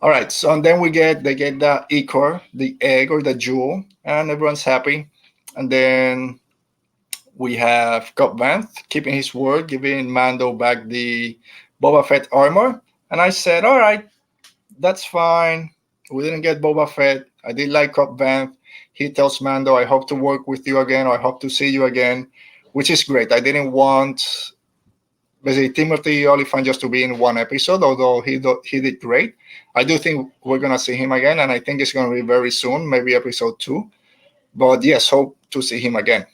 All right, so and then they get the ichor, the egg or the jewel, and everyone's happy. And then we have Cobb Vanth keeping his word, giving Mando back the Boba Fett armor. And I said, all right, that's fine. We didn't get Boba Fett. I did like Cobb Vanth. He tells Mando, I hope to work with you again, or I hope to see you again, which is great. I didn't want basically Timothy Olyphant just to be in one episode, although he did great. I do think we're going to see him again, and I think it's going to be very soon, maybe episode 2. But yes, hope to see him again.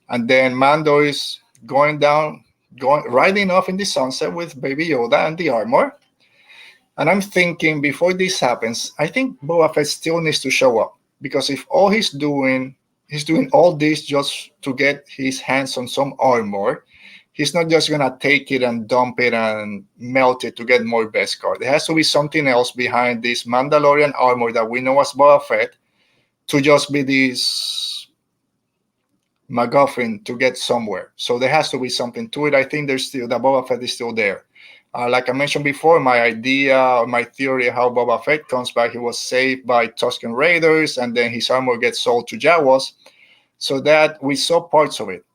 And then Mando is riding off in the sunset with Baby Yoda and the armor. And I'm thinking before this happens, I think Boba Fett still needs to show up. Because if all he's doing all this just to get his hands on some armor, he's not just going to take it and dump it and melt it to get more Beskar. There has to be something else behind this Mandalorian armor that we know as Boba Fett to just be this MacGuffin to get somewhere. So there has to be something to it. I think the Boba Fett is still there. Like I mentioned before, my theory how Boba Fett comes back, he was saved by Tusken Raiders, and then his armor gets sold to Jawas. So that we saw parts of it.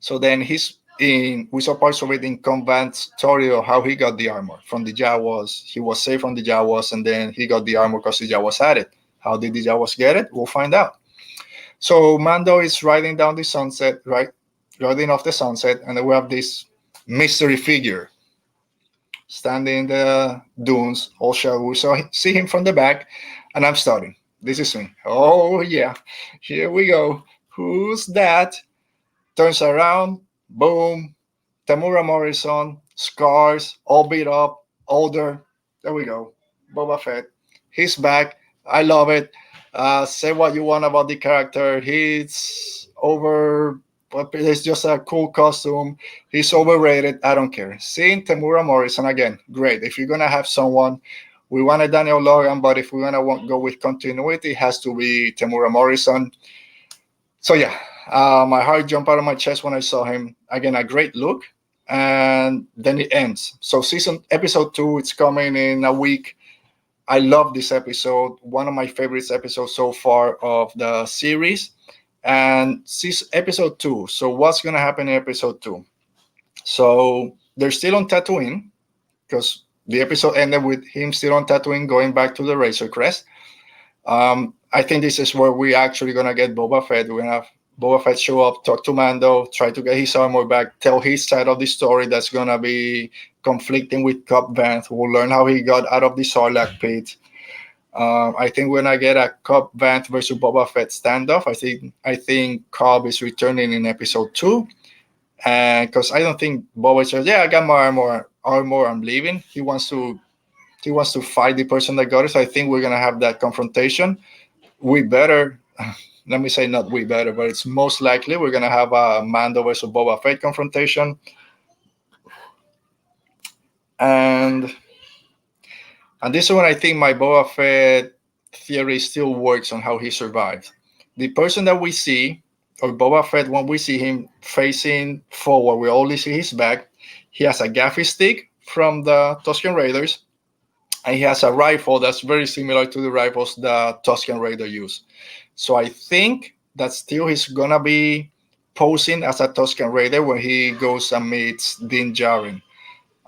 So then we saw parts of it in Cobb Vanth's story of how he got the armor from the Jawas. He was saved from the Jawas, and then he got the armor because the Jawas had it. How did the Jawas get it? We'll find out. So Mando is riding down the sunset, right? Riding off the sunset, and then we have this mystery figure standing in the dunes, all shadowy. We see him from the back, and I'm starting. This is me. Oh, yeah. Here we go. Who's that? Turns around. Boom. Tamura Morrison. Scars. All beat up. Older. There we go. Boba Fett. He's back. I love it. Say what you want about the character. He's over... But it's just a cool costume. He's overrated. I don't care. Seeing Tamura Morrison again, great. If you're gonna have someone, we wanted Daniel Logan, but if we're gonna go with continuity, it has to be Tamura Morrison. So yeah, my heart jumped out of my chest when I saw him. Again, a great look, and then it ends. So episode 2, it's coming in a week. I love this episode. One of my favorite episodes so far of the series. And episode 2. So what's going to happen in episode 2? So they're still on Tatooine because the episode ended with him still on Tatooine going back to the Razor Crest. I think this is where we actually going to get Boba Fett. We're going to have Boba Fett show up, talk to Mando, try to get his armor back, tell his side of the story that's going to be conflicting with Cobb Vanth. We'll learn how he got out of the Sarlacc pit. I think when I get a Cobb Vanth versus Boba Fett standoff, I think Cobb is returning in episode 2, and because I don't think Boba says, "Yeah, I got my armor, I'm leaving." He wants to fight the person that got it. So I think we're gonna have that confrontation. Let me say not we better, but it's most likely we're gonna have a Mando versus Boba Fett confrontation, and this is when I think my Boba Fett theory still works on how he survived. the person that we see, or Boba Fett, when we see him facing forward, we only see his back. He has a gaffy stick from the Tusken Raiders, and he has a rifle that's very similar to the rifles the Tusken Raider use. So I think that still he's gonna be posing as a Tusken Raider when he goes and meets Din Djarin.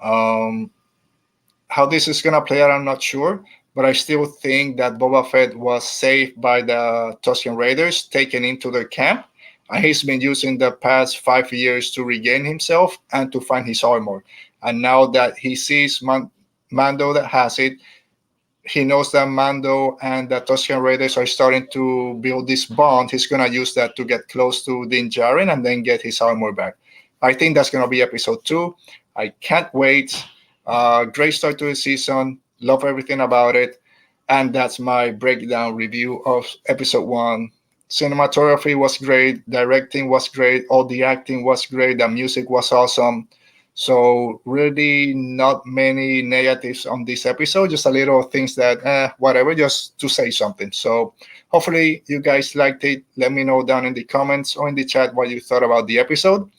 Um, how this is gonna play out, I'm not sure, but I still think that Boba Fett was saved by the Tusken Raiders, taken into their camp, and he's been using the past 5 years to regain himself and to find his armor. And now that he sees Mando that has it, he knows that Mando and the Tusken Raiders are starting to build this bond. He's gonna use that to get close to Din Djarin and then get his armor back. I think that's gonna be episode 2. I can't wait. Great start to the season. Love everything about it. And that's my breakdown review of episode 1. Cinematography was great. Directing was great. All the acting was great. The music was awesome. So really not many negatives on this episode, just a little things that whatever, just to say something. So hopefully you guys liked it. Let me know down in the comments or in the chat what you thought about the episode.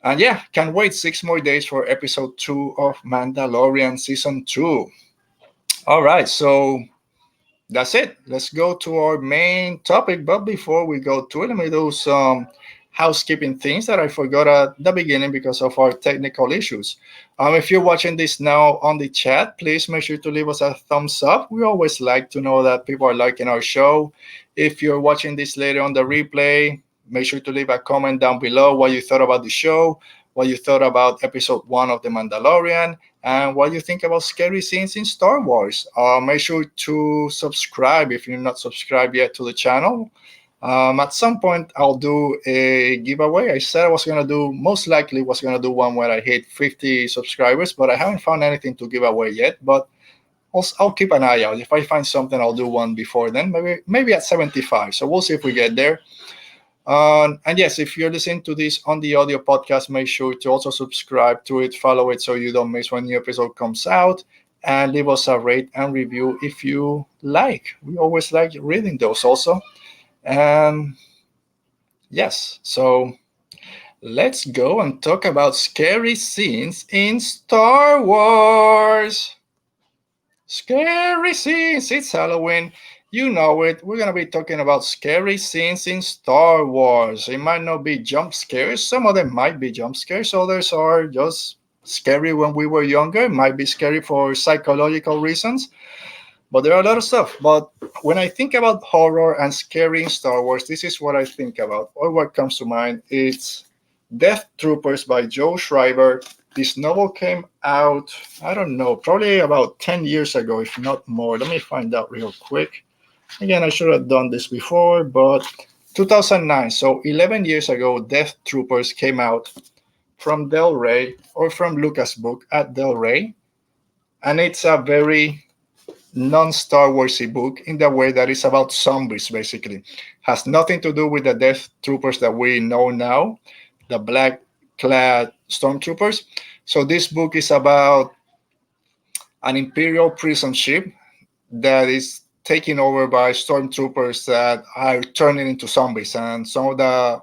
And yeah, can't wait 6 more days for episode 2 of Mandalorian season 2. All right, so that's it. Let's go to our main topic. But before we go to it, let me do some housekeeping things that I forgot at the beginning because of our technical issues. If you're watching this now on the chat, please make sure to leave us a thumbs up. We always like to know that people are liking our show. If you're watching this later on the replay, make sure to leave a comment down below what you thought about the show, what you thought about episode 1 of The Mandalorian, and what you think about scary scenes in Star Wars. Make sure to subscribe if you're not subscribed yet to the channel. At some point, I'll do a giveaway. I said I was going to do, most likely was going to do one where I hit 50 subscribers, but I haven't found anything to give away yet. But I'll keep an eye out. If I find something, I'll do one before then, maybe at 75. So we'll see if we get there. And yes, if you're listening to this on the audio podcast, make sure to also subscribe to it, follow it so you don't miss when new episode comes out, and leave us a rate and review if you like. We always like reading those also. And yes, so let's go and talk about scary scenes in Star Wars. Scary scenes. It's Halloween. You know it. We're going to be talking about scary scenes in Star Wars. It might not be jump scares. Some of them might be jump scares. Others are just scary when we were younger. It might be scary for psychological reasons. But there are a lot of stuff. But when I think about horror and scary in Star Wars, this is what I think about. Or what comes to mind. It's Death Troopers by Joe Schreiber. This novel came out, I don't know, probably about 10 years ago, if not more. Let me find out real quick. Again, I should have done this before, but 2009, so 11 years ago, Death Troopers came out from Del Rey, or from Lucas' book at Del Rey. And it's a very non-Star Warsy book in the way that it's about zombies, basically. Has nothing to do with the Death Troopers that we know now, the black-clad stormtroopers. So this book is about an Imperial prison ship that is taken over by stormtroopers that are turning into zombies. And some of the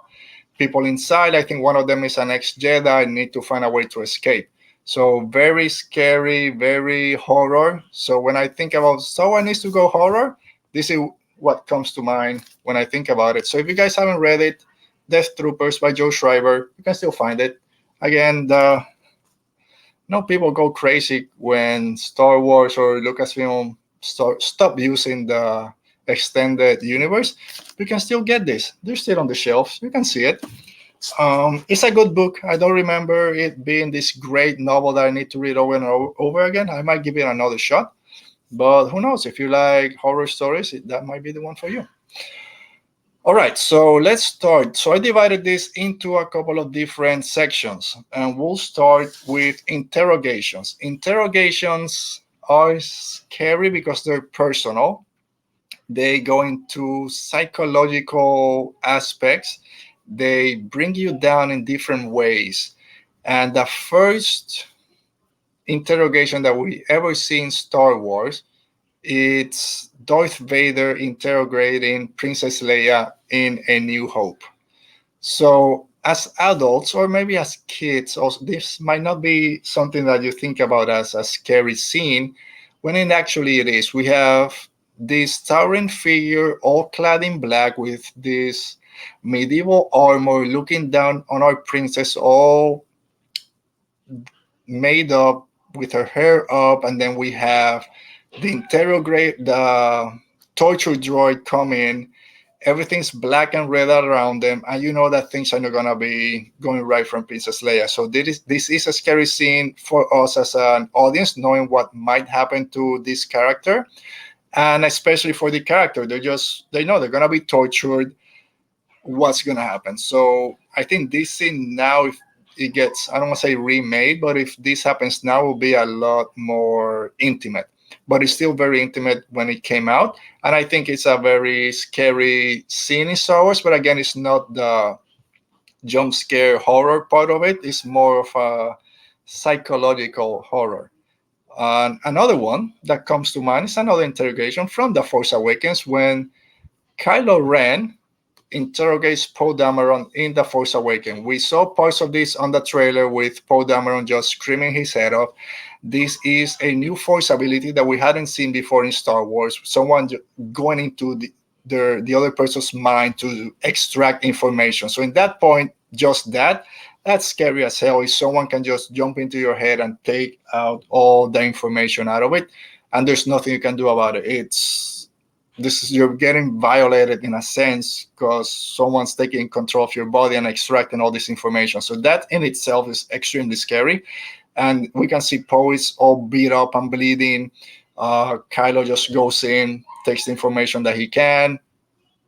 people inside, I think one of them is an ex-Jedi, need to find a way to escape. So very scary, very horror. So when I think about Star Wars needs to go horror, this is what comes to mind when I think about it. So if you guys haven't read it, Death Troopers by Joe Schreiber, you can still find it. Again, people go crazy when Star Wars or Lucasfilm stop using the extended universe. You can still get this. They're still on the shelves. You can see it. It's a good book. I don't remember it being this great novel that I need to read over and over again. I might give it another shot. But who knows? If you like horror stories, that might be the one for you. All right, so let's start. So I divided this into a couple of different sections, and we'll start with interrogations. Interrogations are scary because they're personal. They go into psychological aspects. They bring you down in different ways. And the first interrogation that we ever see in Star Wars it's Darth Vader interrogating Princess Leia in A New Hope. So, as adults, or maybe as kids, also, this might not be something that you think about as a scary scene, when it actually it is. We have this towering figure, all clad in black, with this medieval armor, looking down on our princess, all made up with her hair up, and then we have the torture droid come in. Everything's black and red around them, and you know that things are not gonna be going right from Princess Leia. So this is a scary scene for us as an audience, knowing what might happen to this character, and especially for the character. They know they're gonna be tortured. What's gonna happen? So I think this scene now, if it gets, I don't want to say remade, but if this happens now, will be a lot more intimate. But it's still very intimate when it came out, and I think it's a very scary scene in Star Wars. But again, it's not the jump scare horror part of it. It's more of a psychological horror. And another one that comes to mind is another interrogation from The Force Awakens when Kylo Ren interrogates Poe Dameron in The Force Awakens. We saw parts of this on the trailer with Poe Dameron just screaming his head off. This is a new Force ability that we hadn't seen before in Star Wars. Someone going into the other person's mind to extract information. So in that point, just that's scary as hell. If someone can just jump into your head and take out all the information out of it, and there's nothing you can do about it. You're getting violated in a sense because someone's taking control of your body and extracting all this information. So that in itself is extremely scary. And we can see Poe is all beat up and bleeding. Kylo just goes in, takes the information that he can.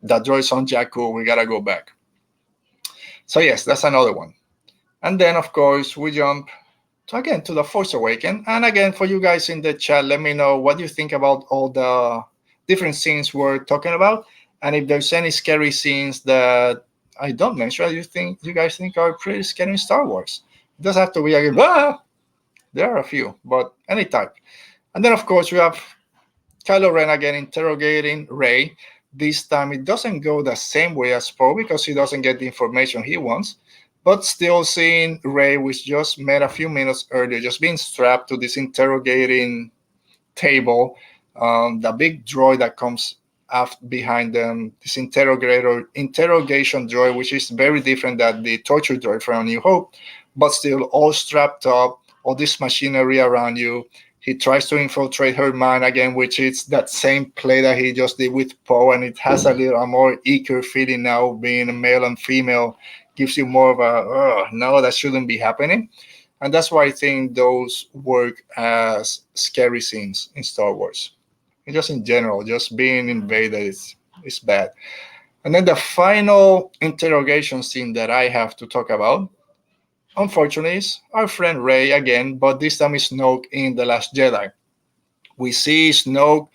The droid's on Jakku. We gotta go back. So yes, that's another one. And then of course we jump to The Force Awakens. And again, for you guys in the chat, let me know what you think about all the different scenes we're talking about, and if there's any scary scenes that I don't mention, you guys think are pretty scary in Star Wars. It doesn't have to be again. There are a few, but any type. And then of course we have Kylo Ren again interrogating Rey. This time it doesn't go the same way as Poe because he doesn't get the information he wants, but still seeing Rey, which just met a few minutes earlier, just being strapped to this interrogating table. The big droid that comes behind them, this interrogation droid, which is very different than the torture droid from A New Hope, but still all strapped up, all this machinery around you. He tries to infiltrate her mind again, which is that same play that he just did with Poe, and it has a more equal feeling now, being a male and female, gives you more of a, no, that shouldn't be happening. And that's why I think those work as scary scenes in Star Wars. And just in general, just being invaded is bad. And then the final interrogation scene that I have to talk about, unfortunately, is our friend Rey again, but this time it's Snoke in The Last Jedi. We see Snoke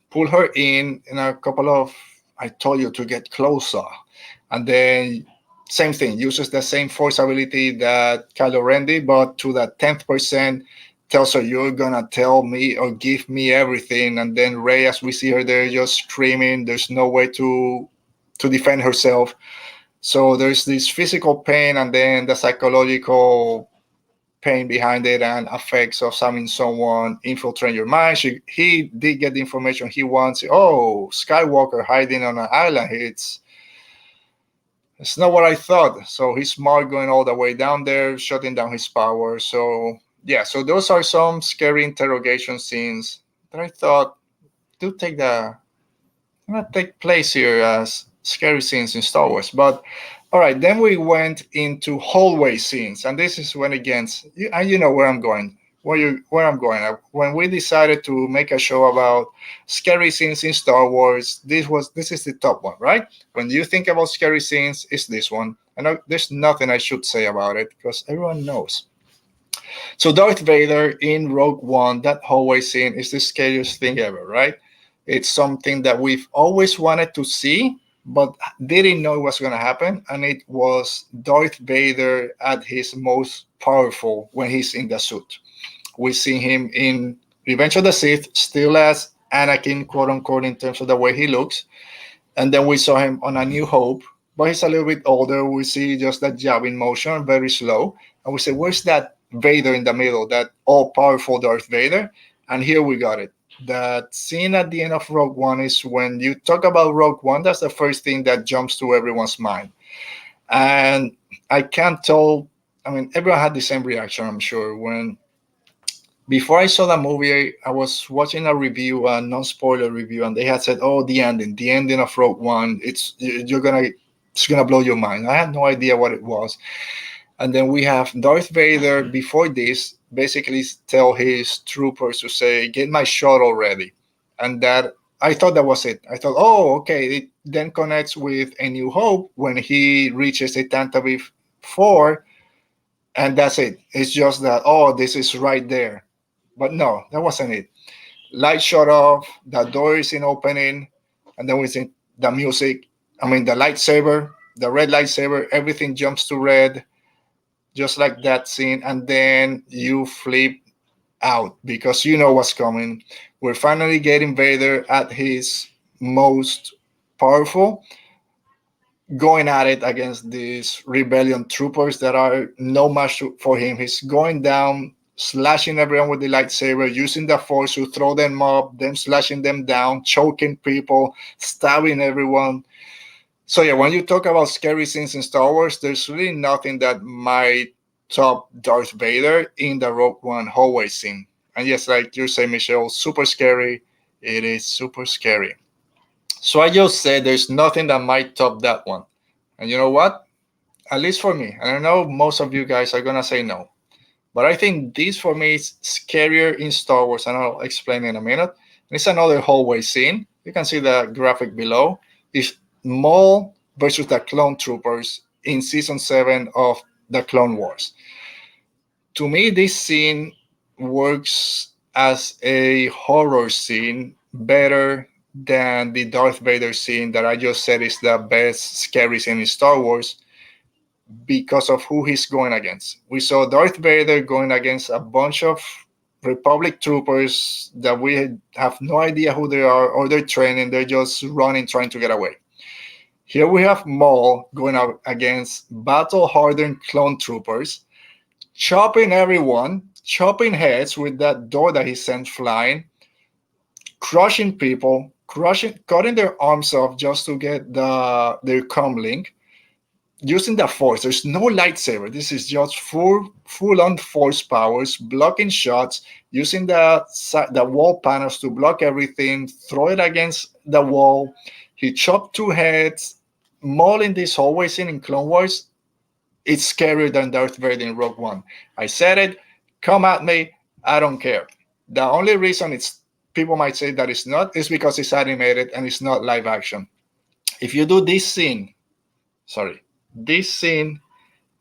pull her in a couple of, I told you to get closer. And then same thing, uses the same force ability that Kylo Ren did, but to the 10th percent, tells her, you're gonna tell me or give me everything. And then Rey, as we see her there, just screaming, there's no way to defend herself. So there's this physical pain and then the psychological pain behind it and effects of having someone infiltrate your mind. He did get the information he wants. Oh, Skywalker hiding on an island. It's not what I thought. So he's smart, going all the way down there, shutting down his power. So yeah, so those are some scary interrogation scenes that I thought do take place here as scary scenes in Star Wars. But all right, then we went into hallway scenes, and this is when again, and you know where I'm going. Where I'm going. When we decided to make a show about scary scenes in Star Wars, this is the top one, right? When you think about scary scenes, it's this one. And there's nothing I should say about it because everyone knows. So Darth Vader in Rogue One, that hallway scene is the scariest thing ever, right? It's something that we've always wanted to see, but didn't know it was going to happen. And it was Darth Vader at his most powerful when he's in the suit. We see him in Revenge of the Sith still as Anakin, quote unquote, in terms of the way he looks. And then we saw him on A New Hope, but he's a little bit older. We see just that jabbing motion, very slow. And we say, where's that Vader in the middle, that all powerful Darth Vader? And here we got it. That scene at the end of Rogue One is when you talk about Rogue One, that's the first thing that jumps to everyone's mind. And I can't tell, I mean, everyone had the same reaction, I'm sure. When before I saw the movie, I was watching a review, a non-spoiler review, and they had said, "Oh, the ending of Rogue One, it's gonna blow your mind." I had no idea what it was, and then we have Darth Vader before this basically tell his troopers to say, "Get my shuttle ready," and that I thought that was it. I thought, "Oh, okay." It then connects with A New Hope when he reaches a Tantive 4, and that's it. It's just that, oh, this is right there. But no, that wasn't it. Light shut off, the door is in opening, and then we see the music. I mean, the lightsaber, the red lightsaber, everything jumps to red, just like that scene. And then you flip out because you know what's coming. We're finally getting Vader at his most powerful, going at it against these rebellion troopers that are no match for him. He's going down, slashing everyone with the lightsaber, using the force to throw them up, then slashing them down, choking people, stabbing everyone. So yeah, when you talk about scary scenes in Star Wars, there's really nothing that might top Darth Vader in the Rogue One hallway scene. And yes, like you say, Michelle, super scary. It is super scary. So I just said there's nothing that might top that one. And you know what? At least for me, and I know most of you guys are gonna say no, but I think this for me is scarier in Star Wars, and I'll explain in a minute. And it's another hallway scene. You can see the graphic below. It's Maul versus the clone troopers in season 7 of the Clone Wars. To me, this scene works as a horror scene better than the Darth Vader scene that I just said is the best scary scene in Star Wars because of who he's going against. We saw Darth Vader going against a bunch of Republic troopers that we have no idea who they are or they're training. They're just running, trying to get away. Here we have Maul going up against battle-hardened clone troopers, chopping everyone, chopping heads with that door that he sent flying, crushing people, cutting their arms off just to get their comlink, using the force. There's no lightsaber. This is just full on force powers, blocking shots, using the wall panels to block everything, throw it against the wall. He chopped 2 heads. Maul in this hallway scene in Clone Wars, it's scarier than Darth Vader in Rogue One. I said it. Come at me. I don't care. The only reason it's people might say that it's not is because it's animated and it's not live action. If you do this scene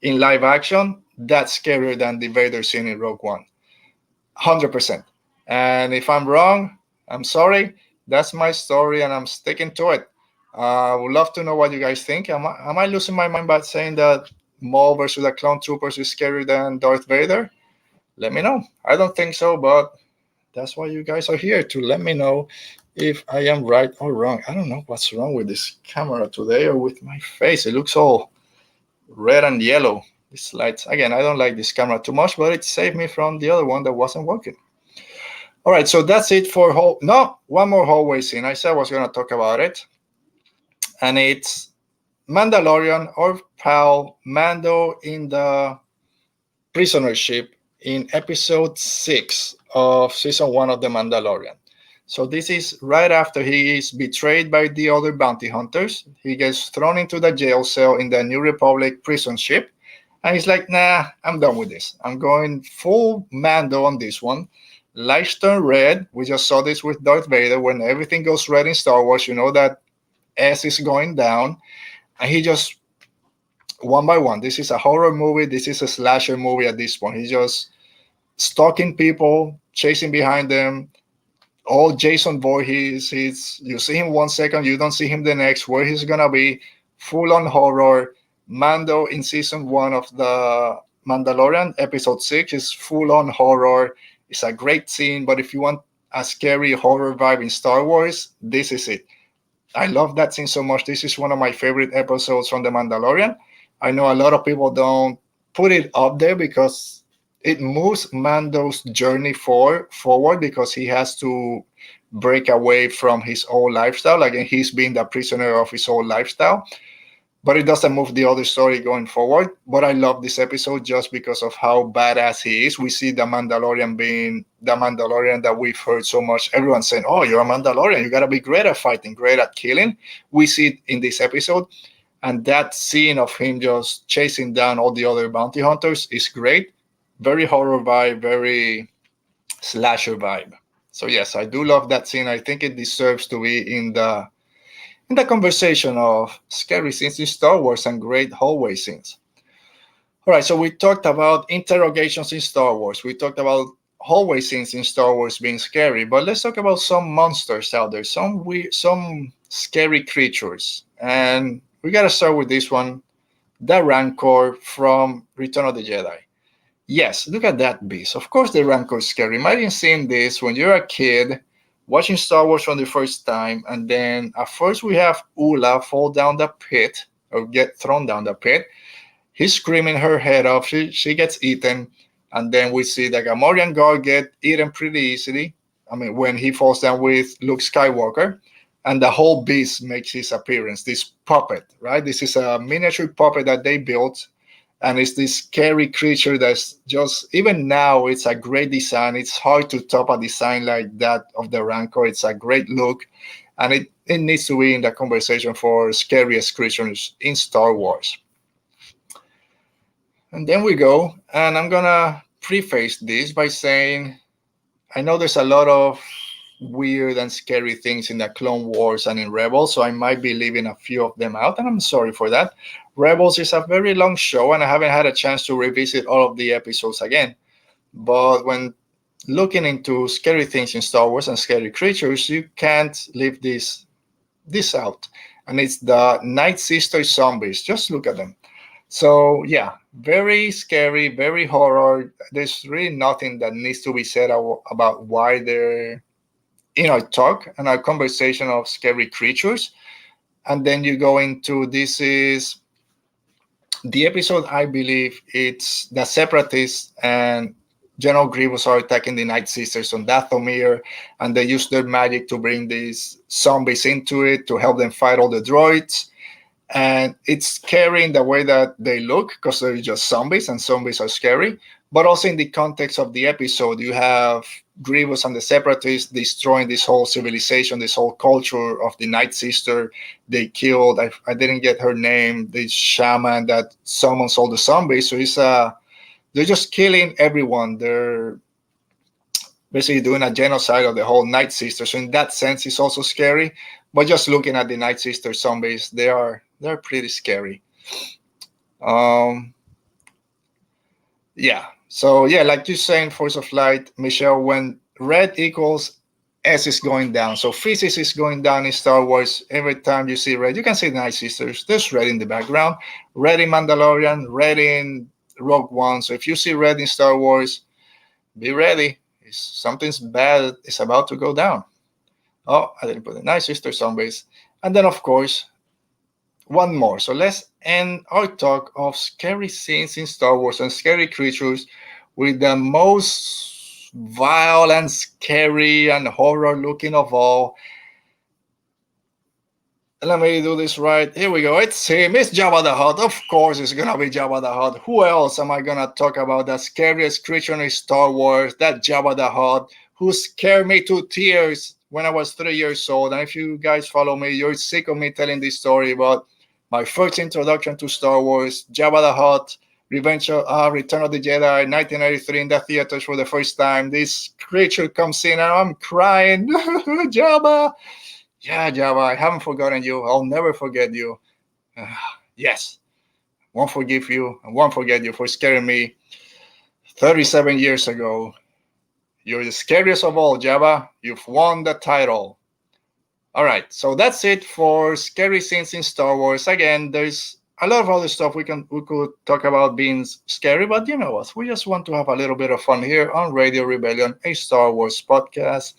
in live action, that's scarier than the Vader scene in Rogue One. 100%. And if I'm wrong, I'm sorry. That's my story and I'm sticking to it. I would love to know what you guys think. Am I losing my mind by saying that Maul versus the Clone Troopers is scarier than Darth Vader? Let me know. I don't think so, but that's why you guys are here, to let me know if I am right or wrong. I don't know what's wrong with this camera today or with my face. It looks all red and yellow. These lights. Again, I don't like this camera too much, but it saved me from the other one that wasn't working. All right, so that's it for one more hallway scene. I said I was going to talk about it. And it's Mandalorian or pal Mando in the prisoner ship in episode 6 of season 1 of The Mandalorian. So this is right after he is betrayed by the other bounty hunters. He gets thrown into the jail cell in the New Republic prison ship. And he's like, nah, I'm done with this. I'm going full Mando on this one. Lights turn red. We just saw this with Darth Vader. When everything goes red in Star Wars, you know that S is going down. And he just, one by one, this is a horror movie. This is a slasher movie at this point. He's just stalking people, chasing behind them. All Jason Voorhees. You see him 1 second, you don't see him the next. Where he's gonna be, full on horror. Mando in season 1 of the Mandalorian, episode 6, is full on horror. It's a great scene, but if you want a scary horror vibe in Star Wars, this is it. I love that scene so much. This is one of my favorite episodes from The Mandalorian. I know a lot of people don't put it up there because it moves Mando's journey forward because he has to break away from his old lifestyle. Again, he's being the prisoner of his old lifestyle, but it doesn't move the other story going forward. But I love this episode just because of how badass he is. We see the Mandalorian being the Mandalorian that we've heard so much. Everyone saying, oh, you're a Mandalorian. You got to be great at fighting, great at killing. We see it in this episode. And that scene of him just chasing down all the other bounty hunters is great. Very horror vibe, very slasher vibe. So yes, I do love that scene. I think it deserves to be in the conversation of scary scenes in Star Wars and great hallway scenes. All right, so we talked about interrogations in Star Wars. We talked about hallway scenes in Star Wars being scary, but let's talk about some monsters out there, some scary creatures. And we got to start with this one, the Rancor from Return of the Jedi. Yes, look at that beast. Of course, the Rancor is scary. Imagine seeing this when you're a kid, watching Star Wars for the first time, and then at first we have Ula fall down the pit or get thrown down the pit. He's screaming her head off. She gets eaten, and then we see the Gamorrean guard get eaten pretty easily. I mean, when he falls down with Luke Skywalker, and the whole beast makes his appearance. This puppet, right? This is a miniature puppet that they built. And it's this scary creature that's just, even now, it's a great design. It's hard to top a design like that of the Rancor. It's a great look. And it needs to be in the conversation for scariest creatures in Star Wars. And then we go, and I'm going to preface this by saying, I know there's a lot of weird and scary things in the Clone Wars and in Rebels, so I might be leaving a few of them out, and I'm sorry for that. Rebels is a very long show, and I haven't had a chance to revisit all of the episodes again. But when looking into scary things in Star Wars and scary creatures, you can't leave this out. And it's the Night Sister zombies. Just look at them. So yeah, very scary, very horror. There's really nothing that needs to be said about why they're in our talk and our conversation of scary creatures. And then you go into, this is the episode, I believe it's the Separatists and General Grievous are attacking the Night Sisters on Dathomir, and they use their magic to bring these zombies into it to help them fight all the droids. And it's scary in the way that they look because they're just zombies, and zombies are scary. But also in the context of the episode, you have Grievous and the Separatists destroying this whole civilization, this whole culture of the Night Sister. They killed, I didn't get her name, the shaman that summons all the zombies. So they're just killing everyone. They're basically doing a genocide of the whole Night Sister. So in that sense, it's also scary. But just looking at the Night Sister zombies, they're pretty scary. Yeah. So yeah, like you're saying, Force of Light, Michelle, when red equals S is going down. So physics is going down in Star Wars. Every time you see red, you can see the Night Sisters. There's red in the background. Red in Mandalorian, red in Rogue One. So if you see red in Star Wars, be ready. Something's bad is about to go down. Oh, I didn't put the Night Sister zombies. And then, of course, one more. So let's end our talk of scary scenes in Star Wars and scary creatures with the most vile and scary and horror looking of all. Let me do this right. Here we go. It's him. It's Jabba the Hutt. Of course, it's going to be Jabba the Hutt. Who else am I going to talk about? The scariest creature in Star Wars, that Jabba the Hutt, who scared me to tears when I was 3 years old. And if you guys follow me, you're sick of me telling this story about my first introduction to Star Wars, Jabba the Hutt, Return of the Jedi, 1983 in the theaters for the first time. This creature comes in and I'm crying. Jabba. Yeah, Jabba, I haven't forgotten you. I'll never forget you. Yes, won't forgive you and won't forget you for scaring me 37 years ago. You're the scariest of all, Jabba. You've won the title. All right, so that's it for scary scenes in Star Wars. Again, there's a lot of other stuff we could talk about being scary, but you know what? We just want to have a little bit of fun here on Radio Rebellion, a Star Wars podcast.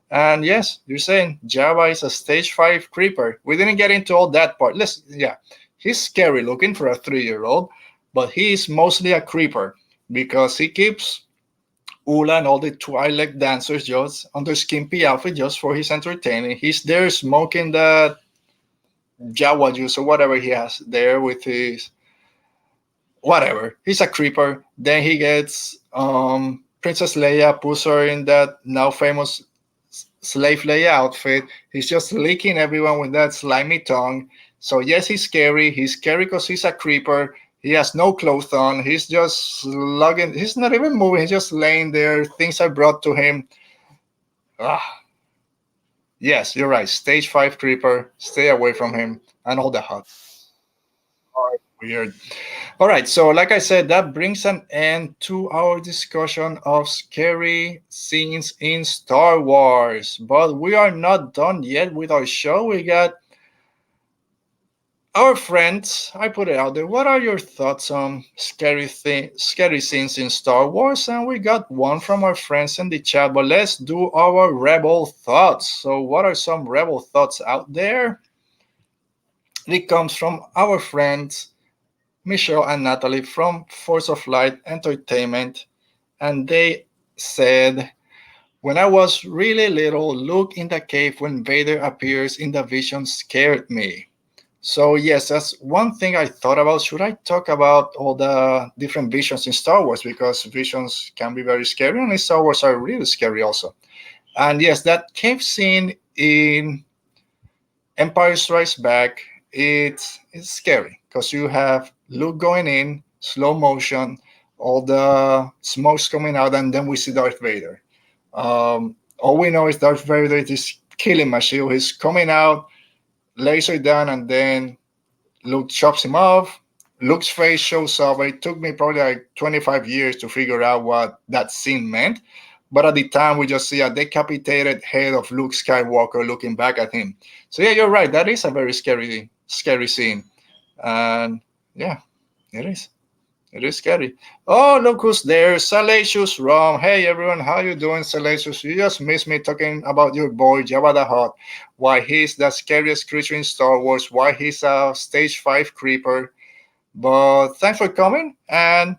And yes, you're saying Jabba is a stage 5 creeper. We didn't get into all that part. Listen, yeah, he's scary looking for a 3-year-old, but he is mostly a creeper because he keeps Ula and all the Twilight dancers just on their skimpy outfit just for his entertaining. He's there smoking the Jawa juice or whatever he has there with his whatever. He's a creeper. Then he gets Princess Leia, puts her in that now famous slave Leia outfit. He's just licking everyone with that slimy tongue. So yes, he's scary. He's scary because he's a creeper. He has no clothes on. He's just slugging. He's not even moving. He's just laying there. Things are brought to him. Ah, yes, you're right. Stage 5 creeper. Stay away from him and all the hot. Weird. All right. So, like I said, that brings an end to our discussion of scary scenes in Star Wars. But we are not done yet with our show. We got our friends. I put it out there. What are your thoughts on scary scenes in Star Wars? And we got one from our friends in the chat. But let's do our rebel thoughts. So, what are some rebel thoughts out there? It comes from our friends Michelle and Natalie from Force of Light Entertainment, and they said, when I was really little, Luke in the cave when Vader appears in the vision scared me. So yes, that's one thing I thought about. Should I talk about all the different visions in Star Wars? Because visions can be very scary, and in Star Wars are really scary also. And yes, that cave scene in Empire Strikes Back, it's scary because you have Luke going in, slow motion, all the smoke's coming out, and then we see Darth Vader. All we know is Darth Vader is this killing machine. He's coming out, laser down, and then Luke chops him off. Luke's face shows up. It took me probably like 25 years to figure out what that scene meant. But at the time, we just see a decapitated head of Luke Skywalker looking back at him. So yeah, you're right. That is a very scary scene. And yeah, it is. It is scary. Oh, look who's there. Salacious Rom. Hey, everyone. How you doing, Salacious? You just missed me talking about your boy, Jabba the Hutt. Why he's the scariest creature in Star Wars. Why he's a stage 5 creeper. But thanks for coming. And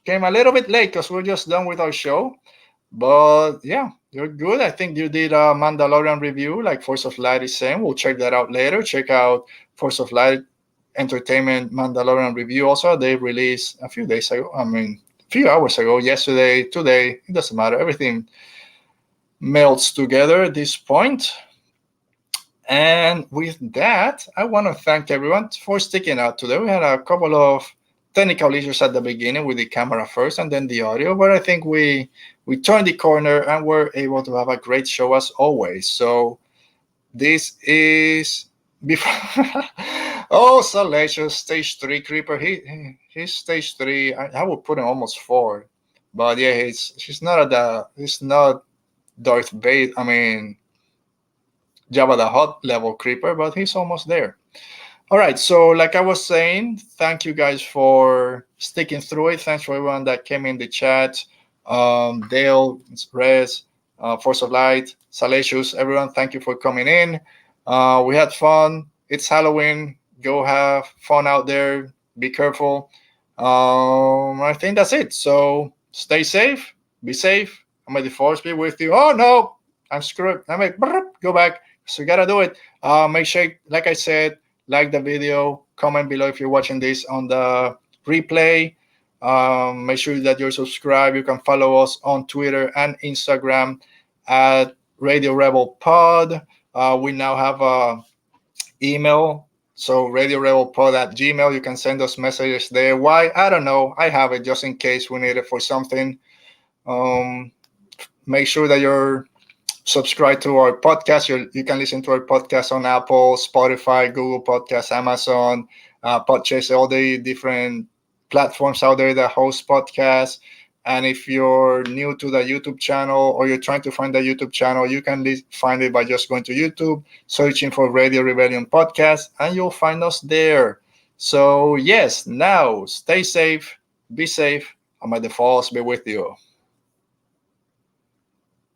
came a little bit late because we're just done with our show. But yeah, you're good. I think you did a Mandalorian review, like Force of Light is saying. We'll check that out later. Check out Force of Light Entertainment Mandalorian review. Also, they released a few days ago. I mean, a few hours ago, yesterday, today. It doesn't matter. Everything melts together at this point. And with that, I want to thank everyone for sticking out today. We had a couple of technical issues at the beginning with the camera first and then the audio, but I think we turned the corner and we're able to have a great show as always. So this is before oh, Salacious, stage 3 creeper. He's stage 3. I would put him almost 4, but yeah, he's not Darth Vader. I mean Jabba the Hutt level creeper, but he's almost there. All right, so like I was saying, thank you guys for sticking through it. Thanks for everyone that came in the chat. Dale, Rez, Force of Light, Salacious, everyone, thank you for coming in. We had fun. It's Halloween. Go have fun out there. Be careful. I think that's it. So stay safe. Be safe. And may the Force be with you. Oh, no, I'm screwed. I'm like, go back. So you got to do it. Make sure, like I said, like the video, comment below if you're watching this on the replay. Make sure that you're subscribed. You can follow us on Twitter and Instagram at Radio Rebel Pod. We now have a email, so Radio Rebel Pod at Gmail. You can send us messages there. Why? I don't know. I have it just in case we need it for something. Make sure that you're subscribe to our podcast. You can listen to our podcast on Apple, Spotify, Google Podcasts, Amazon, Podchaser, all the different platforms out there that host podcasts. And if you're new to the YouTube channel or you're trying to find the YouTube channel, you can find it by just going to YouTube, searching for Radio Rebellion Podcast, and you'll find us there. So yes, now stay safe, be safe, and may the force be with you.